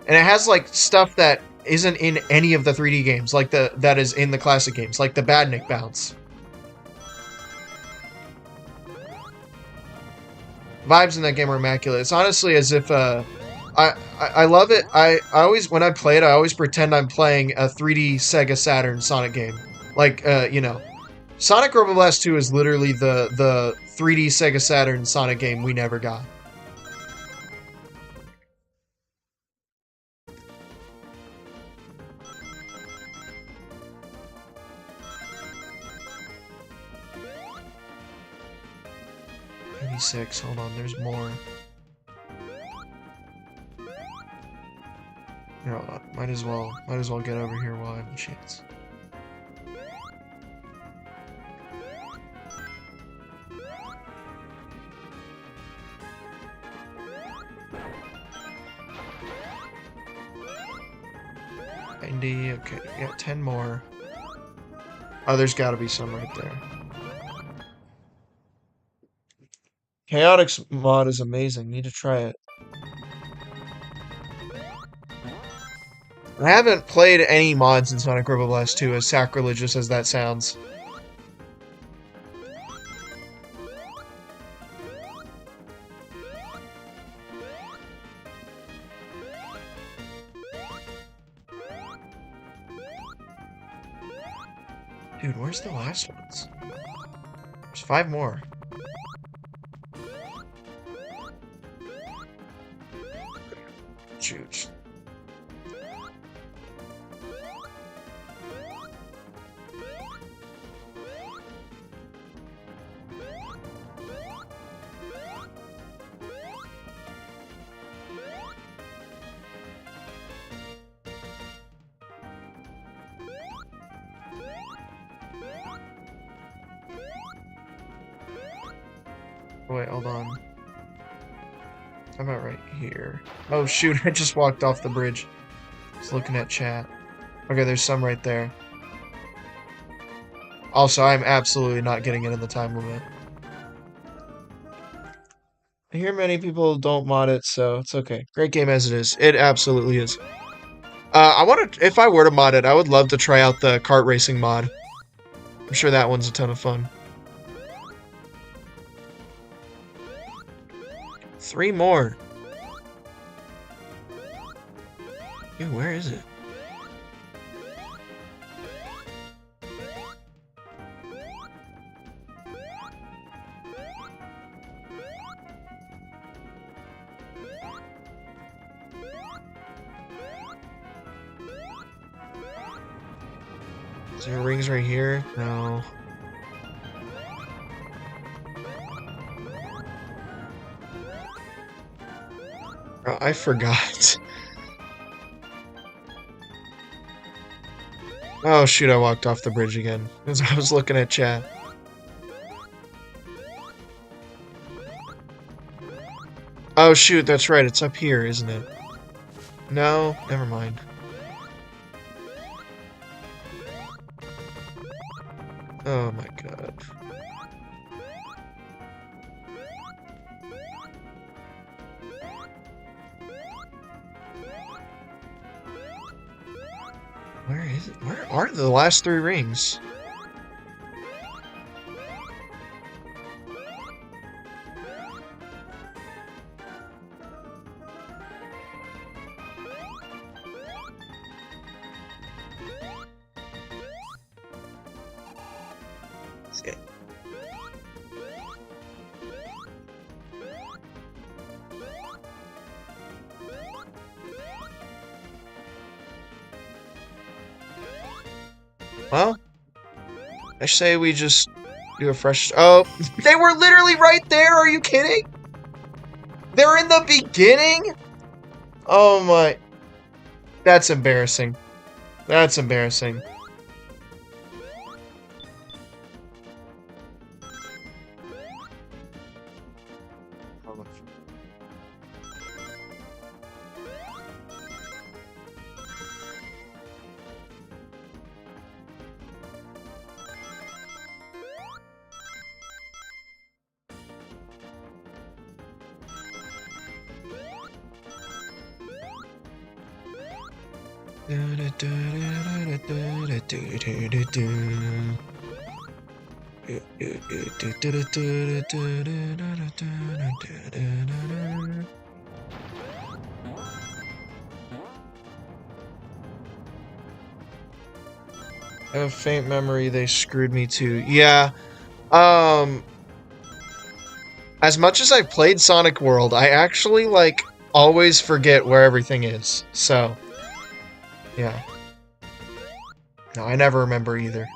A: And it has like stuff that isn't in any of the 3D games, like that is in the classic games, like the Badnik bounce. Vibes in that game are immaculate. It's honestly as if I love it. I always, when I play it, I always pretend I'm playing a 3D Sega Saturn Sonic game. Like, you know, Sonic Rebel Blast 2 is literally the 3D Sega Saturn Sonic game we never got. Hold on, there's more. Here, hold on. Might as well get over here while I have a chance. Okay, we got 10 more. Oh, there's gotta be some right there. Chaotix mod is amazing. Need to try it. I haven't played any mods in Sonic Rebel Blast 2, as sacrilegious as that sounds. Dude, where's the last ones? There's 5 more. Shoot. Wait, hold on. How about right here? Oh shoot, I just walked off the bridge. Just looking at chat. Okay, there's some right there. Also, I'm absolutely not getting it in the time limit. I hear many people don't mod it, so it's okay. Great game as it is. It absolutely is. I want to, if I were to mod it, I would love to try out the kart racing mod. I'm sure that one's a ton of fun. 3 more. Dude, where is it? Is there rings right here? No. Oh, I forgot. Oh shoot, I walked off the bridge again. As I was looking at chat. Oh shoot, that's right, it's up here, isn't it? No, never mind. Oh my god. Where is it? Where are the last 3 rings? Okay. Well, I say we just do a fresh... Oh, they were literally right there! Are you kidding? They're in the beginning? Oh my... That's embarrassing. That's embarrassing. I have a faint memory they screwed me too. Yeah. As much as I've played Sonic World, I actually, like, always forget where everything is. So, yeah. No, I never remember either.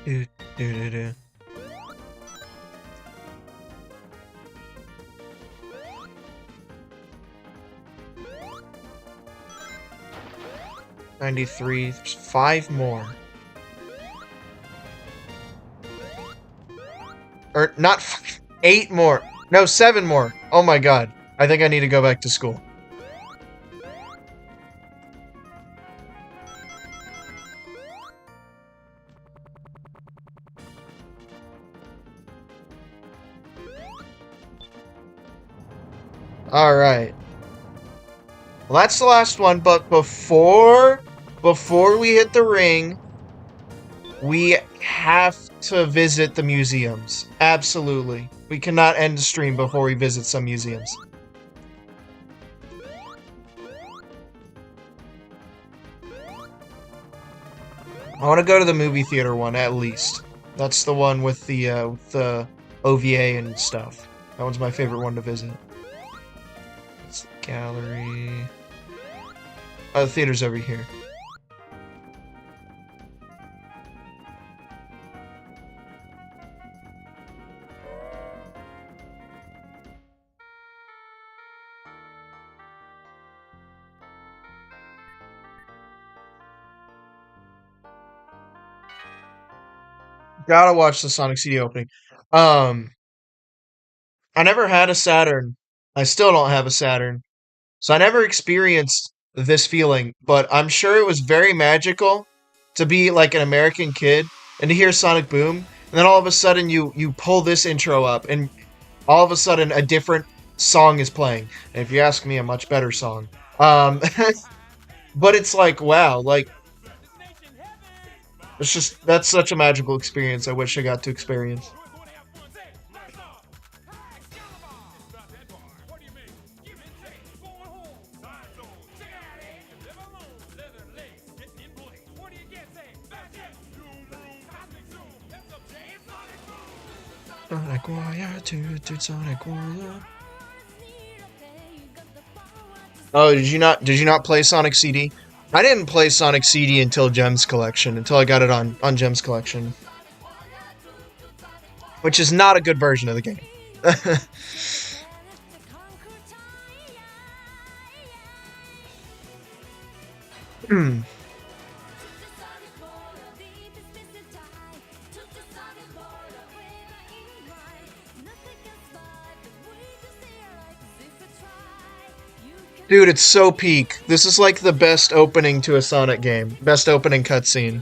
A: Do, do, do, do. $93. There's 5 more. Or, not 5, 8 more. No, 7 more. Oh my god. I think I need to go back to school. Alright. Well, that's the last one, but before we hit the ring, We have to visit the museums. Absolutely. We cannot end the stream before we visit some museums. I want to go to the movie theater one, at least. That's the one with the OVA and stuff. That one's my favorite one to visit. It's the gallery. Oh, the theater's over here. Gotta watch the Sonic CD opening. Um, I never had a Saturn. I still don't have a Saturn. So I never experienced this feeling, but I'm sure it was very magical to be like an American kid and to hear Sonic Boom, and then all of a sudden you pull this intro up and all of a sudden a different song is playing. And if you ask me, a much better song. Um, but it's like, wow, like it's just that's such a magical experience. I wish I got to experience. Sonic Warrior, toot Sonic Warrior. Oh, did you not play Sonic CD? I didn't play Sonic CD until Gems Collection, until I got it on Gems Collection. Which is not a good version of the game. Hmm. Dude, it's so peak. This is like the best opening to a Sonic game. Best opening cutscene.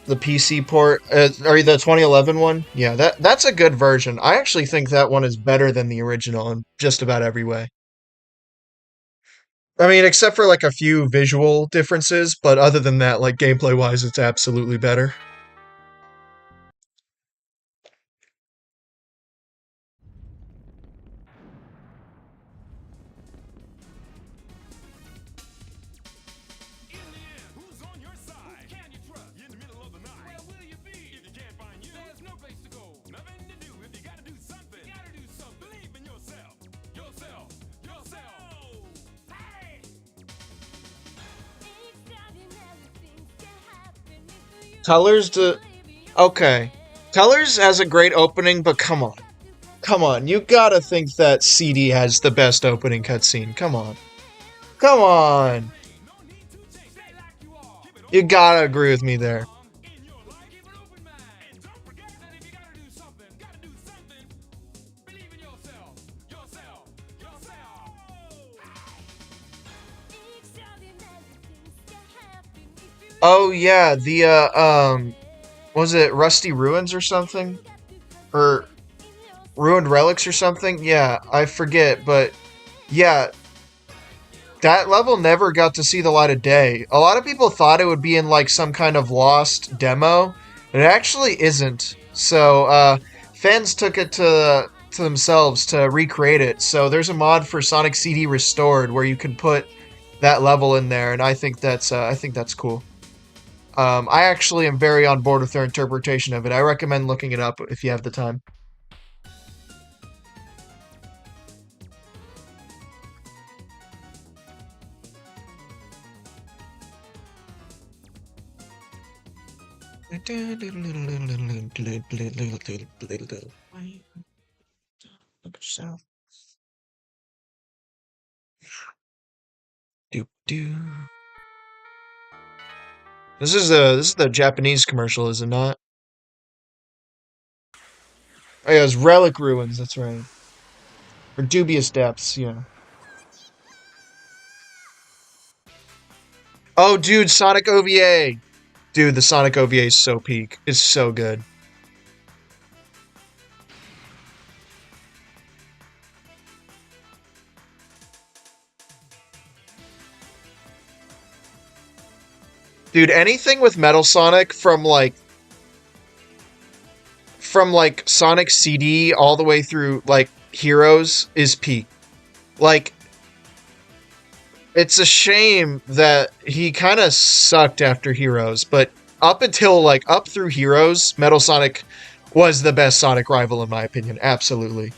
A: The PC port, or the 2011 one? Yeah, that's a good version. I actually think that one is better than the original in just about every way. I mean, except for like a few visual differences, but other than that, like gameplay wise, it's absolutely better. Colors to okay. Colors has a great opening, but come on. Come on, you gotta think that CD has the best opening cutscene. Come on. Come on. You gotta agree with me there. Oh yeah, the was it Rusty Ruins or something? Or Ruined Relics or something? Yeah, I forget, but yeah, that level never got to see the light of day. A lot of people thought it would be in like some kind of lost demo, but it actually isn't. So fans took it to themselves to recreate it. So there's a mod for Sonic CD Restored where you can put that level in there, and I think that's cool. I actually am very on board with their interpretation of it. I recommend looking it up if you have the time. Look at yourself. Do do. This is the Japanese commercial, is it not? Oh yeah, it's Relic Ruins. That's right. Or Dubious Depths. Yeah. Oh, dude, Sonic OVA. Dude, the Sonic OVA is so peak. It's so good. Dude, anything with Metal Sonic from like Sonic CD all the way through like Heroes is peak. Like it's a shame that he kind of sucked after Heroes, but up until like up through Heroes, Metal Sonic was the best Sonic rival in my opinion. Absolutely.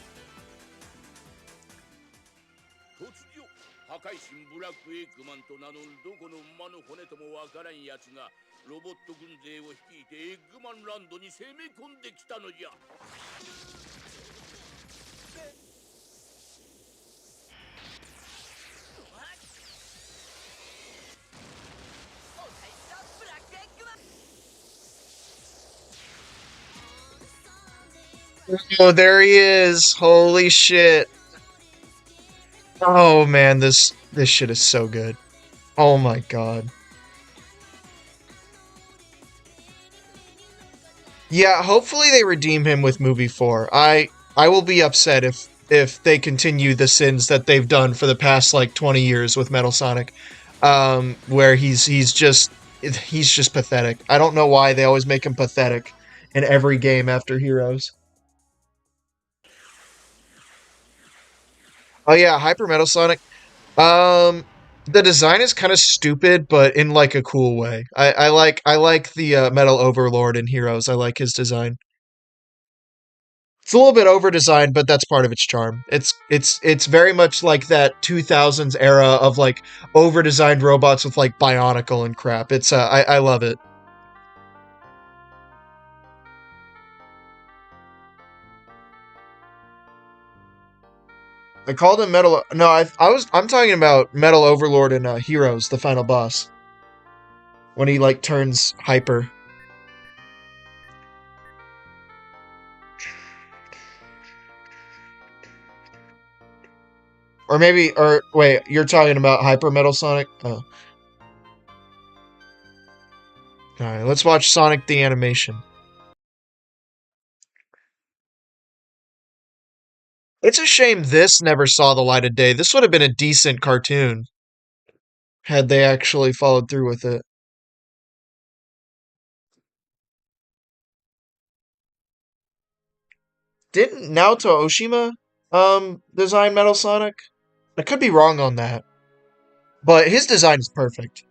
B: 突如破壊神ブラックエッグマンと名乗るどこの馬の骨ともわからん奴がロボット軍勢を率いてエッグマンランドに攻め込んできたのじゃ。
A: Oh, there he is. Holy shit. Oh man, this shit is so good. Oh my god. Yeah, hopefully they redeem him with movie 4. I will be upset if they continue the sins that they've done for the past like 20 years with Metal Sonic. Where he's just pathetic. I don't know why they always make him pathetic in every game after Heroes. Oh yeah, Hyper Metal Sonic. Um, the design is kind of stupid, but in like a cool way. I like the Metal Overlord in Heroes. I like his design. It's a little bit over designed, but that's part of its charm. It's very much like that 2000s era of like over designed robots with like Bionicle and crap. It's I love it. I called him Metal. No, I'm talking about Metal Overlord in Heroes, the final boss, when he like turns hyper. Or maybe, or wait, you're talking about Hyper Metal Sonic? Oh, all right. Let's watch Sonic the animation. It's a shame this never saw the light of day. This would have been a decent cartoon had they actually followed through with it. Didn't Naoto Oshima design Metal Sonic? I could be wrong on that, but his design is perfect.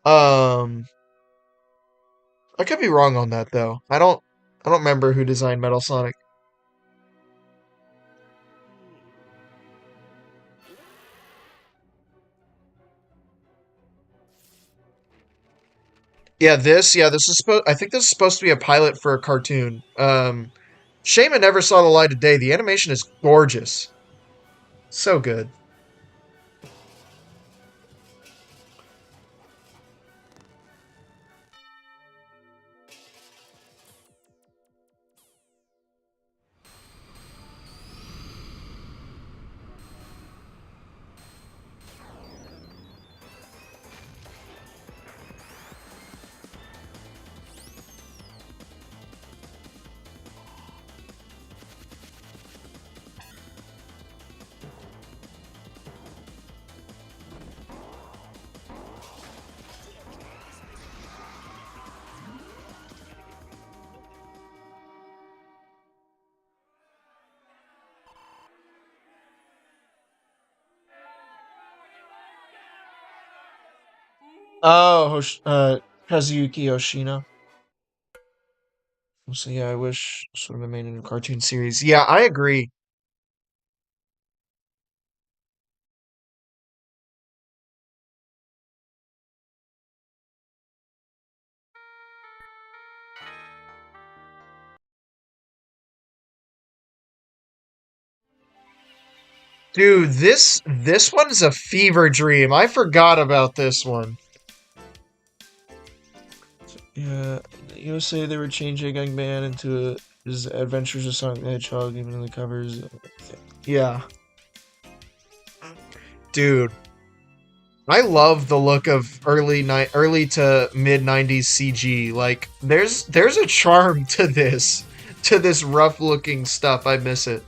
A: Um, I could be wrong on that though. I don't remember who designed Metal Sonic. Yeah, this is supposed. I think this is supposed to be a pilot for a cartoon. Shame it never saw the light of day. The animation is gorgeous, so good. Oh, Kazuyuki Yoshino. So yeah, I wish this would have been made into a cartoon series. Yeah, I agree. Dude, this one's a fever dream. I forgot about this one. Yeah, you say they were changing Eggman into his Adventures of Sonic the Hedgehog, even in the covers. Yeah, dude, I love the look of early to mid '90s CG. Like, there's a charm to this rough looking stuff. I miss it.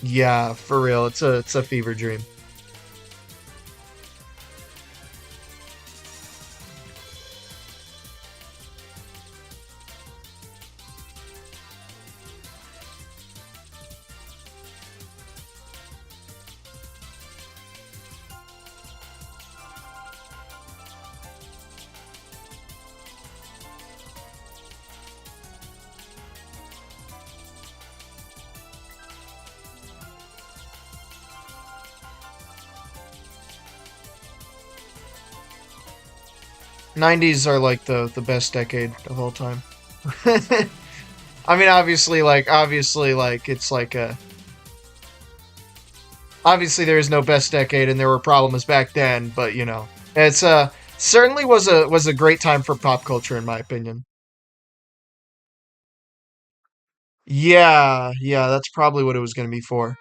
A: Yeah, for real. It's a fever dream. '90s are like the best decade of all time. I mean, obviously, like it's like a obviously there is no best decade, and there were problems back then. But you know, it's certainly was a great time for pop culture, in my opinion. Yeah, yeah, that's probably what it was going to be for.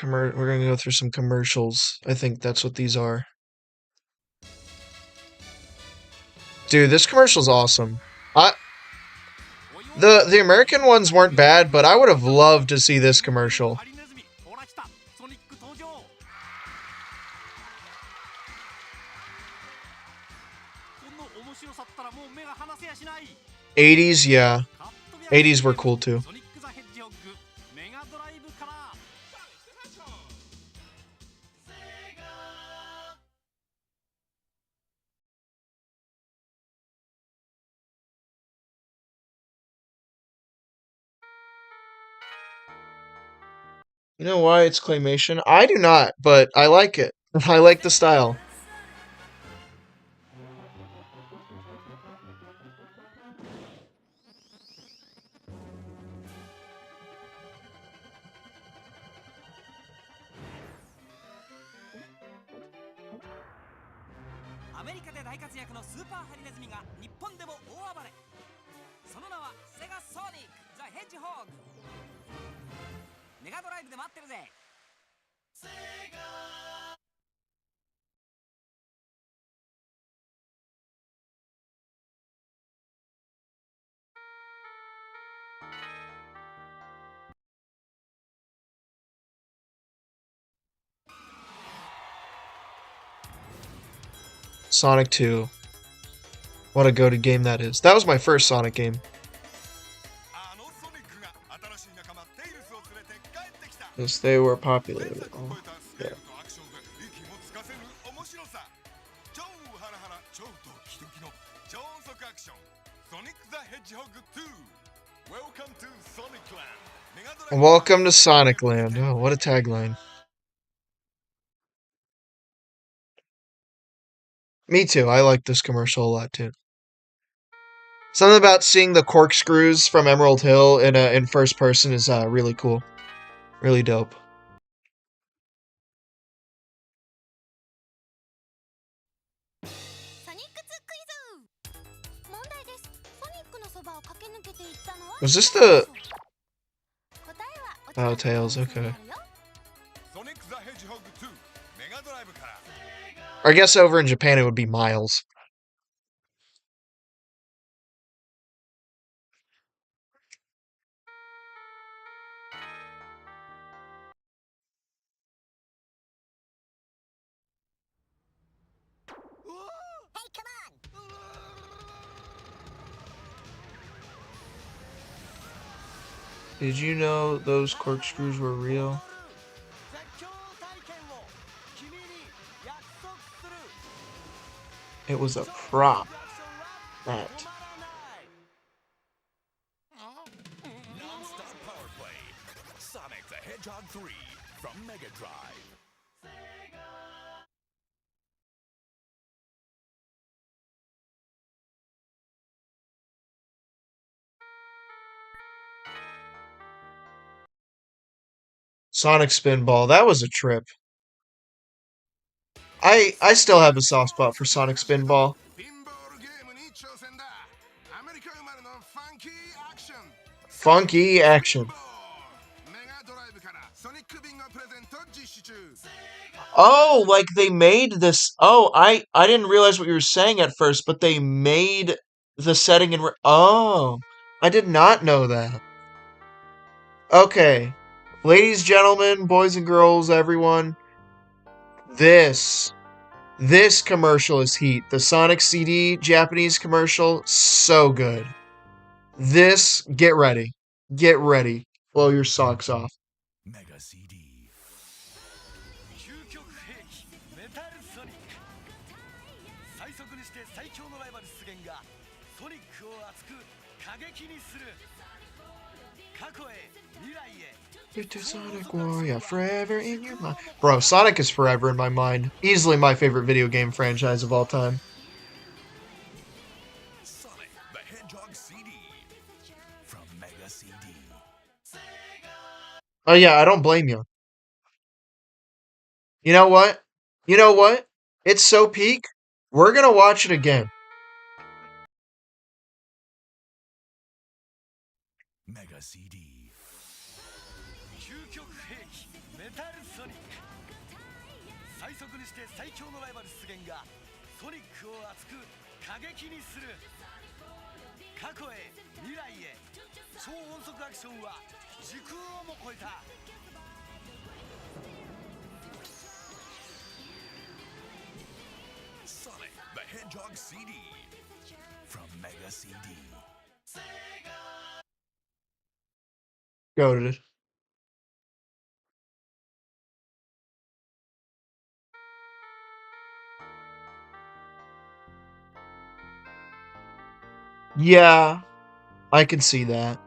A: We're gonna go through some commercials. I think that's what these are. Dude, this commercial's awesome. I the American ones weren't bad, but I would have loved to see this commercial. 80s, yeah. 80s were cool too. You know why it's claymation? I do not, but I like it. I like the style. Sonic 2. What a goated game that is. That was my first Sonic game. Yes, they were popular. Oh, yeah. Welcome to Sonic Land. Oh, what a tagline. Me too. I like this commercial a lot too. Something about seeing the corkscrews from Emerald Hill in first person is really cool. Really dope. Was this the Oh, Tails, okay. Or I guess over in Japan it would be Miles. Did you know those corkscrews were real? It was a prop. That.
B: Non-stop power play. Sonic the Hedgehog 3 from Mega Drive.
A: Sonic Spinball. That was a trip. I still have a soft spot for Sonic Spinball. Funky action. Oh, like they made this. Oh, I didn't realize what you were saying at first, but they made the setting in. Oh, I did not know that. Okay, ladies, gentlemen, boys and girls, everyone, this this commercial is heat. The Sonic CD Japanese commercial, so good. This, get ready, get ready, blow your socks off.
B: Mega CD 究極兵器メタルソニック最速にして最強のライバル出現がソニックを熱く過激にする過去へ未来へ
A: Sonic Warrior forever in your mind. Bro, Sonic is forever in my mind. Easily my favorite video game franchise of all time.
B: Sonic the Hedgehog CD from Mega CD.
A: Oh yeah, I don't blame you. You know what? You know what? It's so peak. We're gonna watch it again.
B: Mega CD 究極兵器メタルソニック最速にして最強のライバル出現がソニックを熱く過激にする過去へ未来へ超音速アクションは時空をも超えた Sonic the Hedgehog CD from Mega CD.
A: Goated. Yeah, I can see that.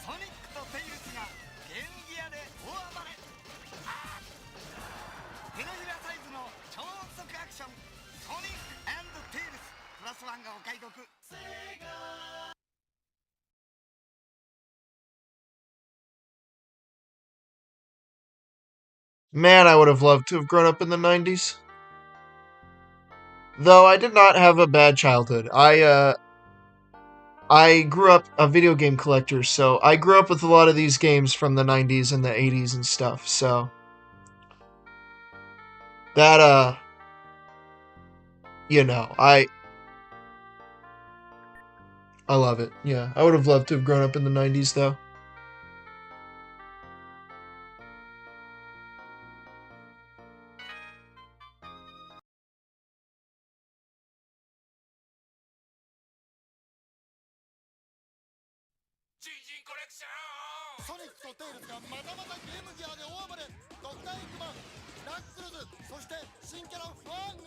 B: Sonic と Tails がゲームギアで大暴れ手のひらサイズの超音速アクション Sonic and Tails プラス1がお買い得
A: Man, I would have loved to have grown up in the 90s. Though I did not have a bad childhood. I grew up a video game collector, so I grew up with a lot of these games from the 90s and the 80s and stuff, so that you know, I love it. Yeah, I would have loved to have grown up in the 90s though.
B: Sonic と Tails がまたまたゲームギアで大暴れドクターエッグマンナックルズそして新キャラファング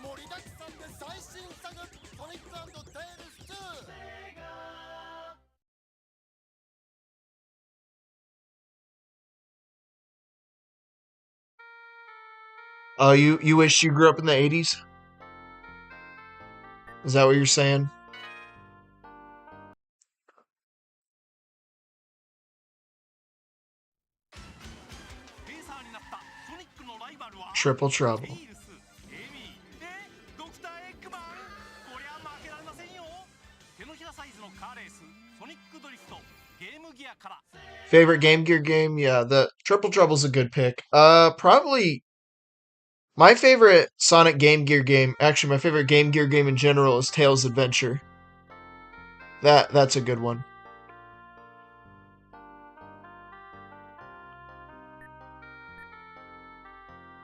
B: 盛りだくさんで最新作ソニック&テイルズ2
A: Oh, you wish you grew up in the 80s? Is that what you're saying? Triple Trouble. Favorite Game Gear game? Yeah, the Triple Trouble's a good pick. Probably my favorite Sonic Game Gear game, actually my favorite Game Gear game in general is Tails Adventure. That's a good one.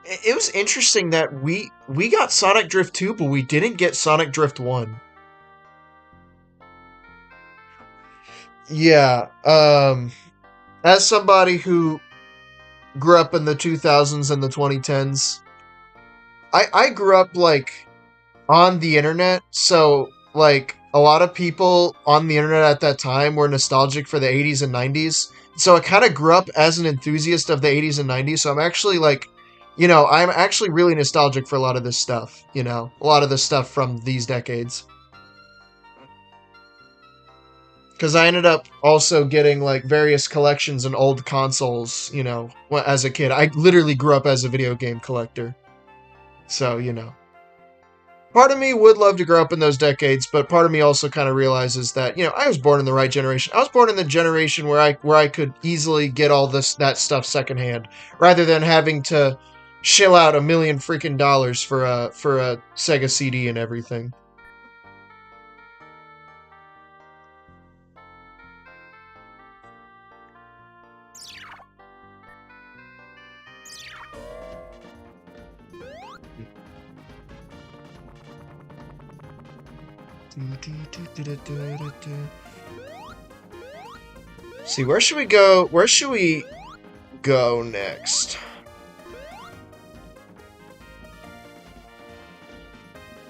A: It was interesting that we got Sonic Drift 2, but we didn't get Sonic Drift 1. Yeah, as somebody who grew up in the 2000s and the 2010s, I grew up like on the internet, so like a lot of people on the internet at that time were nostalgic for the 80s and 90s. So I kind of grew up as an enthusiast of the 80s and 90s, so I'm actually like, you know, I'm actually really nostalgic for a lot of this stuff, you know, a lot of the stuff from these decades. Because I ended up also getting like various collections and old consoles, you know, as a kid. I literally grew up as a video game collector. So, you know. Part of me would love to grow up in those decades, but part of me also kind of realizes that, I was born in the right generation. I was born in the generation where I could easily get all that stuff secondhand, rather than having to shill out a million freaking dollars for a Sega CD and everything. See, where should we go? Where should we go next?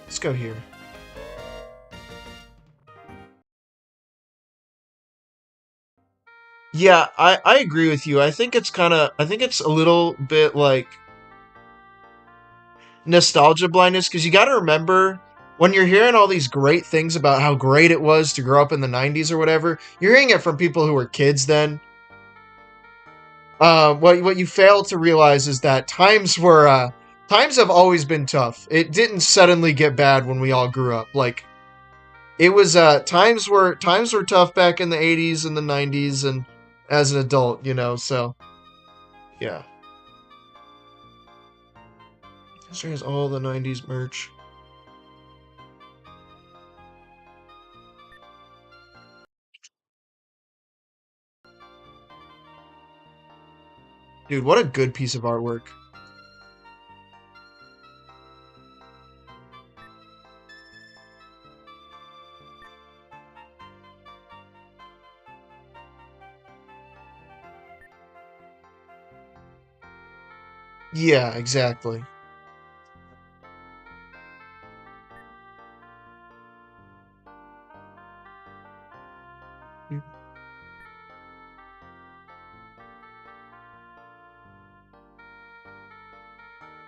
A: Let's go here. Yeah, I agree with you. I think it's a little bit like nostalgia blindness, because you got to remember when you're hearing all these great things about how great it was to grow up in the 90s or whatever, you're hearing it from people who were kids then. What you fail to realize is that times have always been tough. It didn't suddenly get bad when we all grew up. Like, it was times were tough back in the 80s and the 90s and as an adult, so yeah. This has all the 90s merch. Dude, what a good piece of artwork. Yeah, exactly.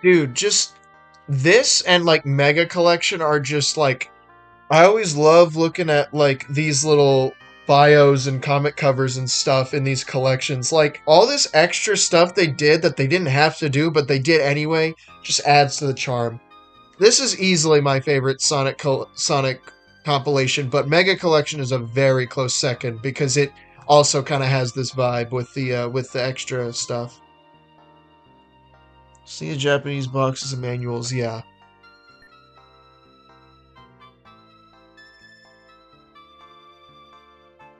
A: Dude, just this and like Mega Collection are just like, I always love looking at like these little bios and comic covers and stuff in these collections. Like, all this extra stuff they did that they didn't have to do, but they did anyway, just adds to the charm. This is easily my favorite Sonic compilation, but Mega Collection is a very close second because it also kind of has this vibe with the extra stuff. See the Japanese boxes and manuals, yeah.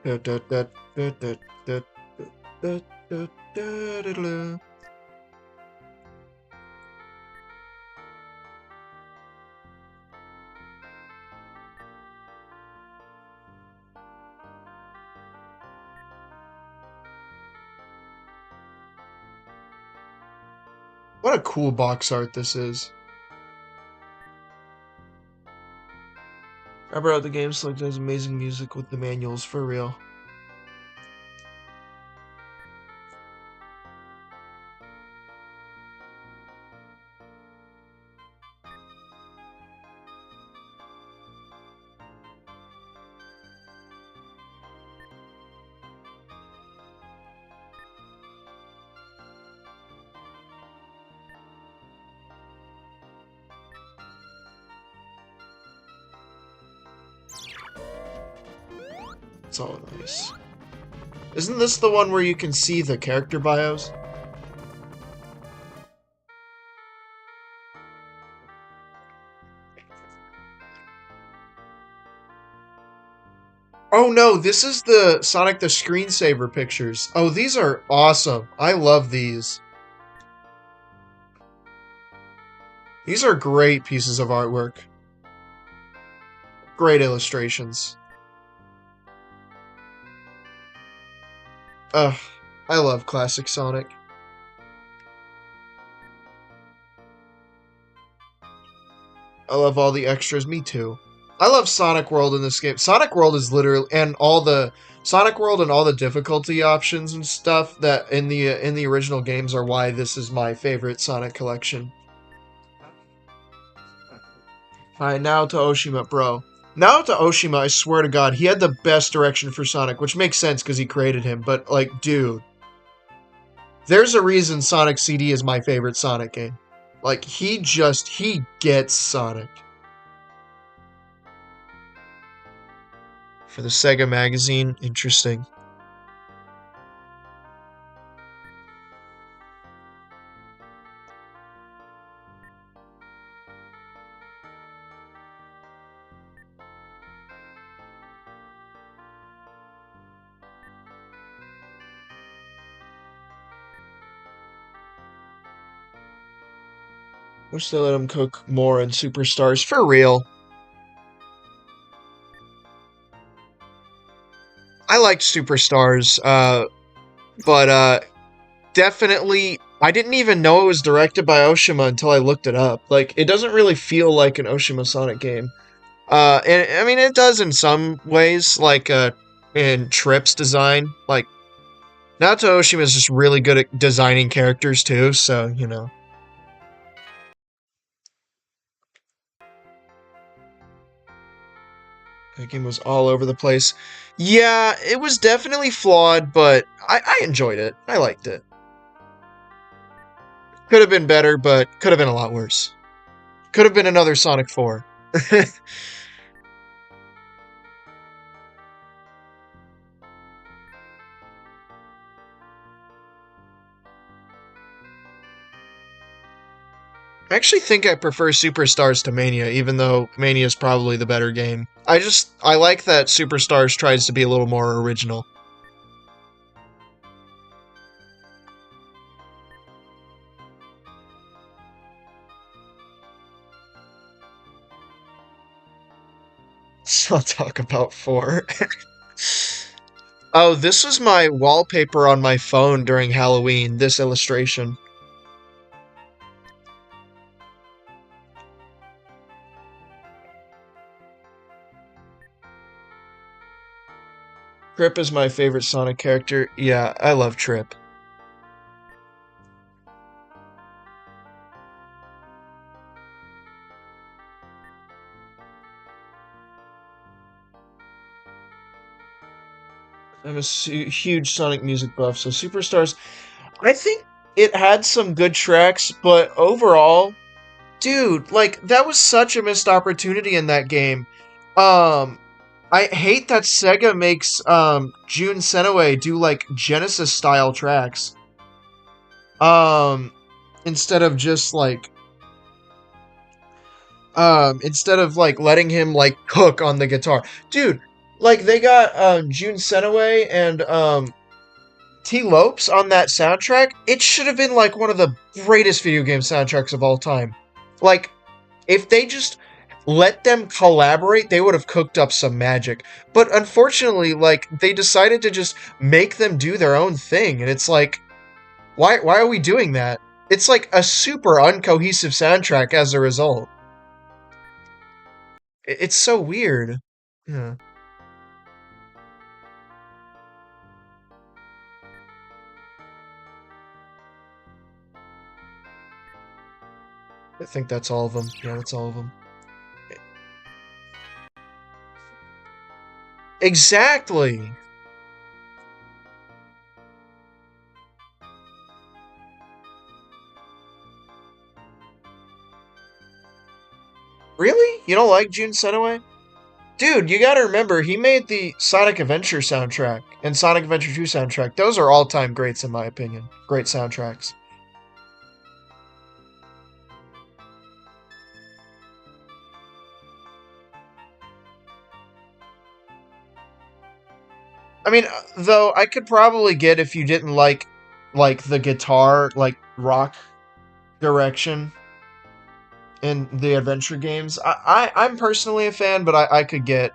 A: Da, da, da, da, da, da, da, da, da, da, da. What a cool box art this is. I brought the game select has amazing music with the manuals for real. It's all nice. Isn't this the one where you can see the character bios? Oh no, this is the Sonic the Screensaver pictures. Oh, these are awesome. I love these. These are great pieces of artwork. Great illustrations. Ugh, I love classic Sonic. I love all the extras, me too. I love Sonic World in this game. Sonic World is literally, and all the Sonic World and all the difficulty options and stuff that in the original games are why this is my favorite Sonic collection. Alright, now to Oshima, bro. Now to Oshima, I swear to God, he had the best direction for Sonic, which makes sense because he created him, but like, dude. There's a reason Sonic CD is my favorite Sonic game. Like, he gets Sonic. For the Sega magazine, interesting. Wish they let him cook more in Superstars for real. I liked Superstars, but definitely I didn't even know it was directed by Oshima until I looked it up. Like it doesn't really feel like an Oshima Sonic game. And I mean it does in some ways, like in Trip's design. Like Naoto Oshima is just really good at designing characters too, so you know. That game was all over the place. Yeah, it was definitely flawed, but I enjoyed it. I liked it. Could have been better, but could have been a lot worse. Could have been another Sonic 4. I'm actually think I prefer Superstars to Mania, even though Mania is probably the better game. I like that Superstars tries to be a little more original. So I'll talk about 4. Oh, this was my wallpaper on my phone during Halloween, this illustration. Trip is my favorite Sonic character. Yeah, I love Trip. I'm a huge Sonic music buff, so Superstars. I think it had some good tracks, but overall, dude, like that was such a missed opportunity in that game. Um, I hate that Sega makes Jun Senoway do like Genesis style tracks. Um, instead of just like instead of like letting him like cook on the guitar. Dude, like they got Jun Senoway and T Lopes on that soundtrack. It should have been like one of the greatest video game soundtracks of all time. Like if they just let them collaborate, they would have cooked up some magic. But unfortunately, like they decided to just make them do their own thing, and it's like, why are we doing that? It's like a super uncohesive soundtrack as a result. It's so weird. Yeah, I think that's all of them. Yeah, that's all of them. Exactly. Really? You don't like Jun Senoway? Dude, you gotta remember, he made the Sonic Adventure soundtrack and Sonic Adventure 2 soundtrack. Those are all-time greats in my opinion. Great soundtracks. I mean, though I could probably get if you didn't like the guitar like rock direction in the adventure games. I'm personally a fan, but I could get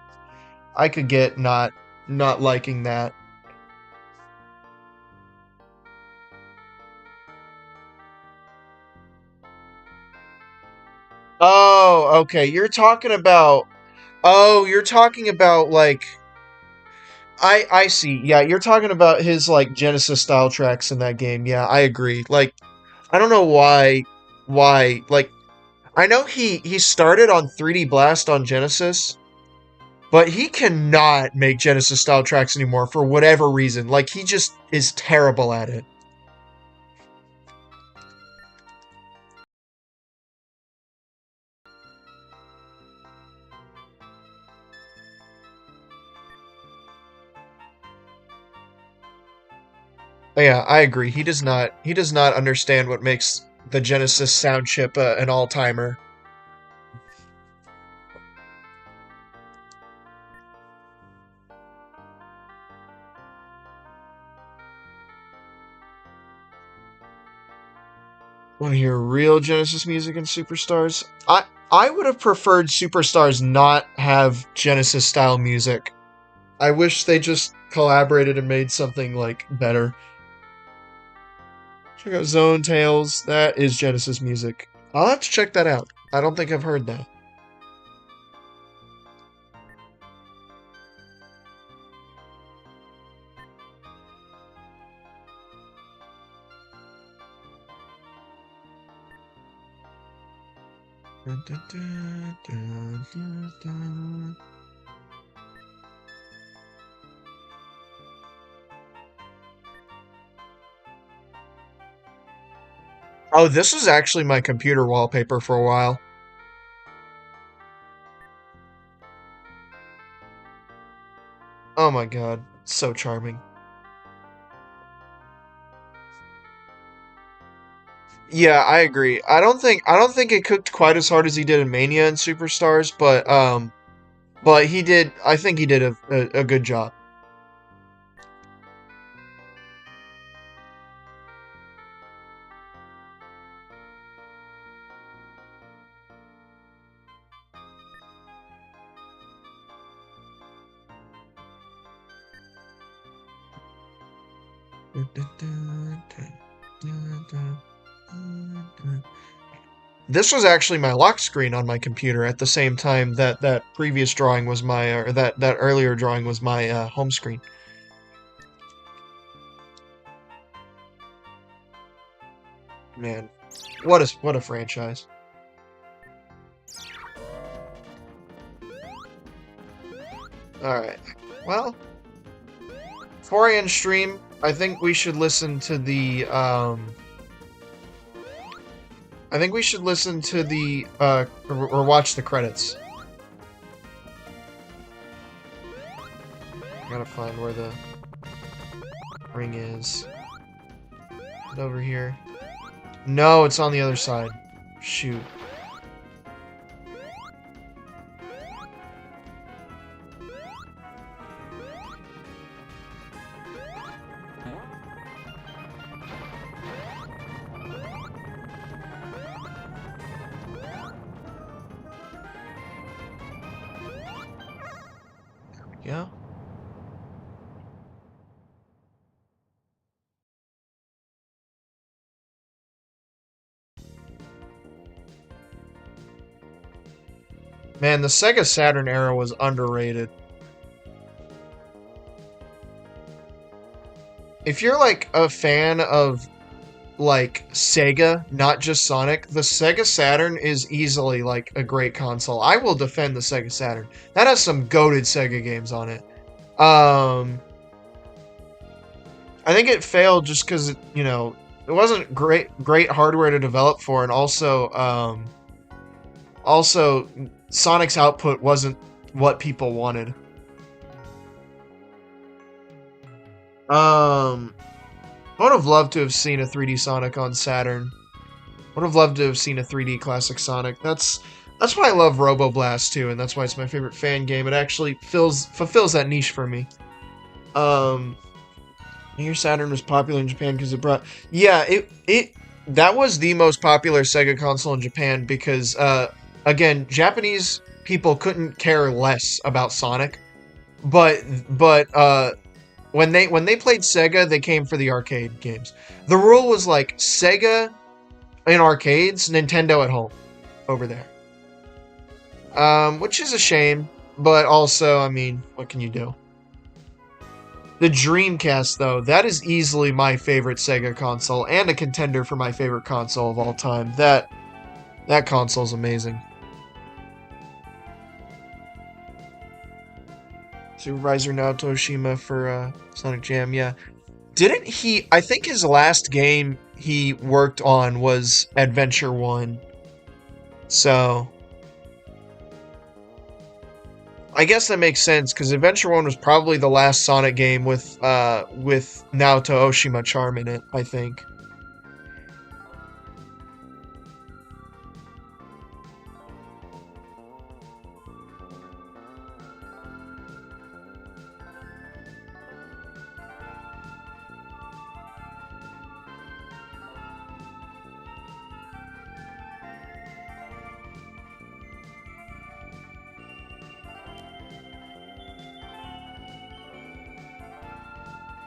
A: not liking that. Oh, okay. You're talking about like I see. Yeah, you're talking about his like Genesis style tracks in that game. Yeah, I agree. Like I don't know why like I know he started on 3D Blast on Genesis, but he cannot make Genesis style tracks anymore for whatever reason. Like he just is terrible at it. Yeah, I agree. He does not understand what makes the Genesis sound chip an all-timer. Want to hear real Genesis music in Superstars? I would have preferred Superstars not have Genesis style music. I wish they just collaborated and made something like better. Check out Zone Tales. That is Genesis music. I'll have to check that out. I don't think I've heard that. Oh, this was actually my computer wallpaper for a while. Oh my god, so charming. Yeah, I agree. I don't think it cooked quite as hard as he did in Mania and Superstars, but he did. I think he did a good job. This was actually my lock screen on my computer at the same time that that previous drawing was my, or that earlier drawing was my home screen. Man, what a franchise. All right. Well, before I end stream, I think we should listen to the I think we should listen to the or watch the credits. Gotta find where the ring is. Is it over here? No, it's on the other side. Shoot. Yeah. Man, the Sega Saturn era was underrated. If you're like a fan of like Sega, not just Sonic, the Sega Saturn is easily like a great console. I will defend the Sega Saturn. That has some goated Sega games on it. I think it failed just because you know it wasn't great hardware to develop for, and also Sonic's output wasn't what people wanted. Um, I would have loved to have seen a 3D Sonic on Saturn. Would have loved to have seen a 3D classic Sonic. That's why I love Robo Blast too, and that's why it's my favorite fan game. It actually fulfills that niche for me. Um, Your Saturn was popular in Japan because it brought. Yeah, it that was the most popular Sega console in Japan because again, Japanese people couldn't care less about Sonic, but when they played Sega, they came for the arcade games. The rule was like Sega in arcades, Nintendo at home over there. Which is a shame, but also, I mean, what can you do? The Dreamcast, though, that is easily my favorite Sega console and a contender for my favorite console of all time. That console's amazing. Supervisor Naoto Oshima for Sonic Jam, yeah. Didn't he... I think his last game he worked on was Adventure 1. So... I guess that makes sense because Adventure 1 was probably the last Sonic game with Naoto Oshima charm in it, I think.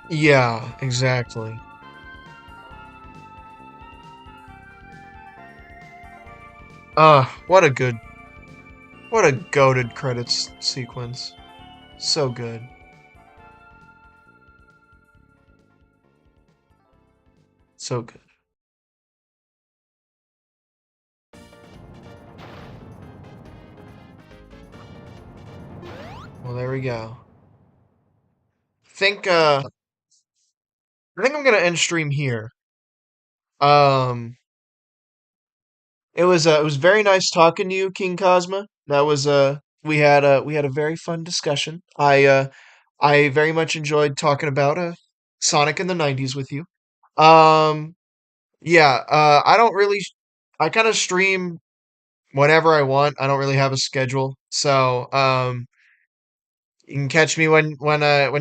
A: Yeah, exactly. What a goated credits sequence. So good. So good. Well, there we go. Think I think I'm gonna end stream here. Um it was very nice talking to you, King Cosma. That was we had a very fun discussion. I very much enjoyed talking about Sonic in the 90s with you. Um yeah, I don't really I kind of stream whenever I want. I don't really have a schedule. So, you can catch me when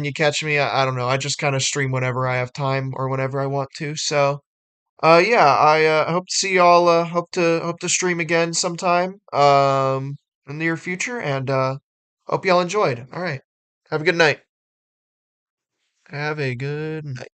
A: you catch me. I don't know. I just kind of stream whenever I have time or whenever I want to. So, yeah, I hope to see y'all. Hope to stream again sometime. In the near future, and hope y'all enjoyed. All right, have a good night. Have a good night.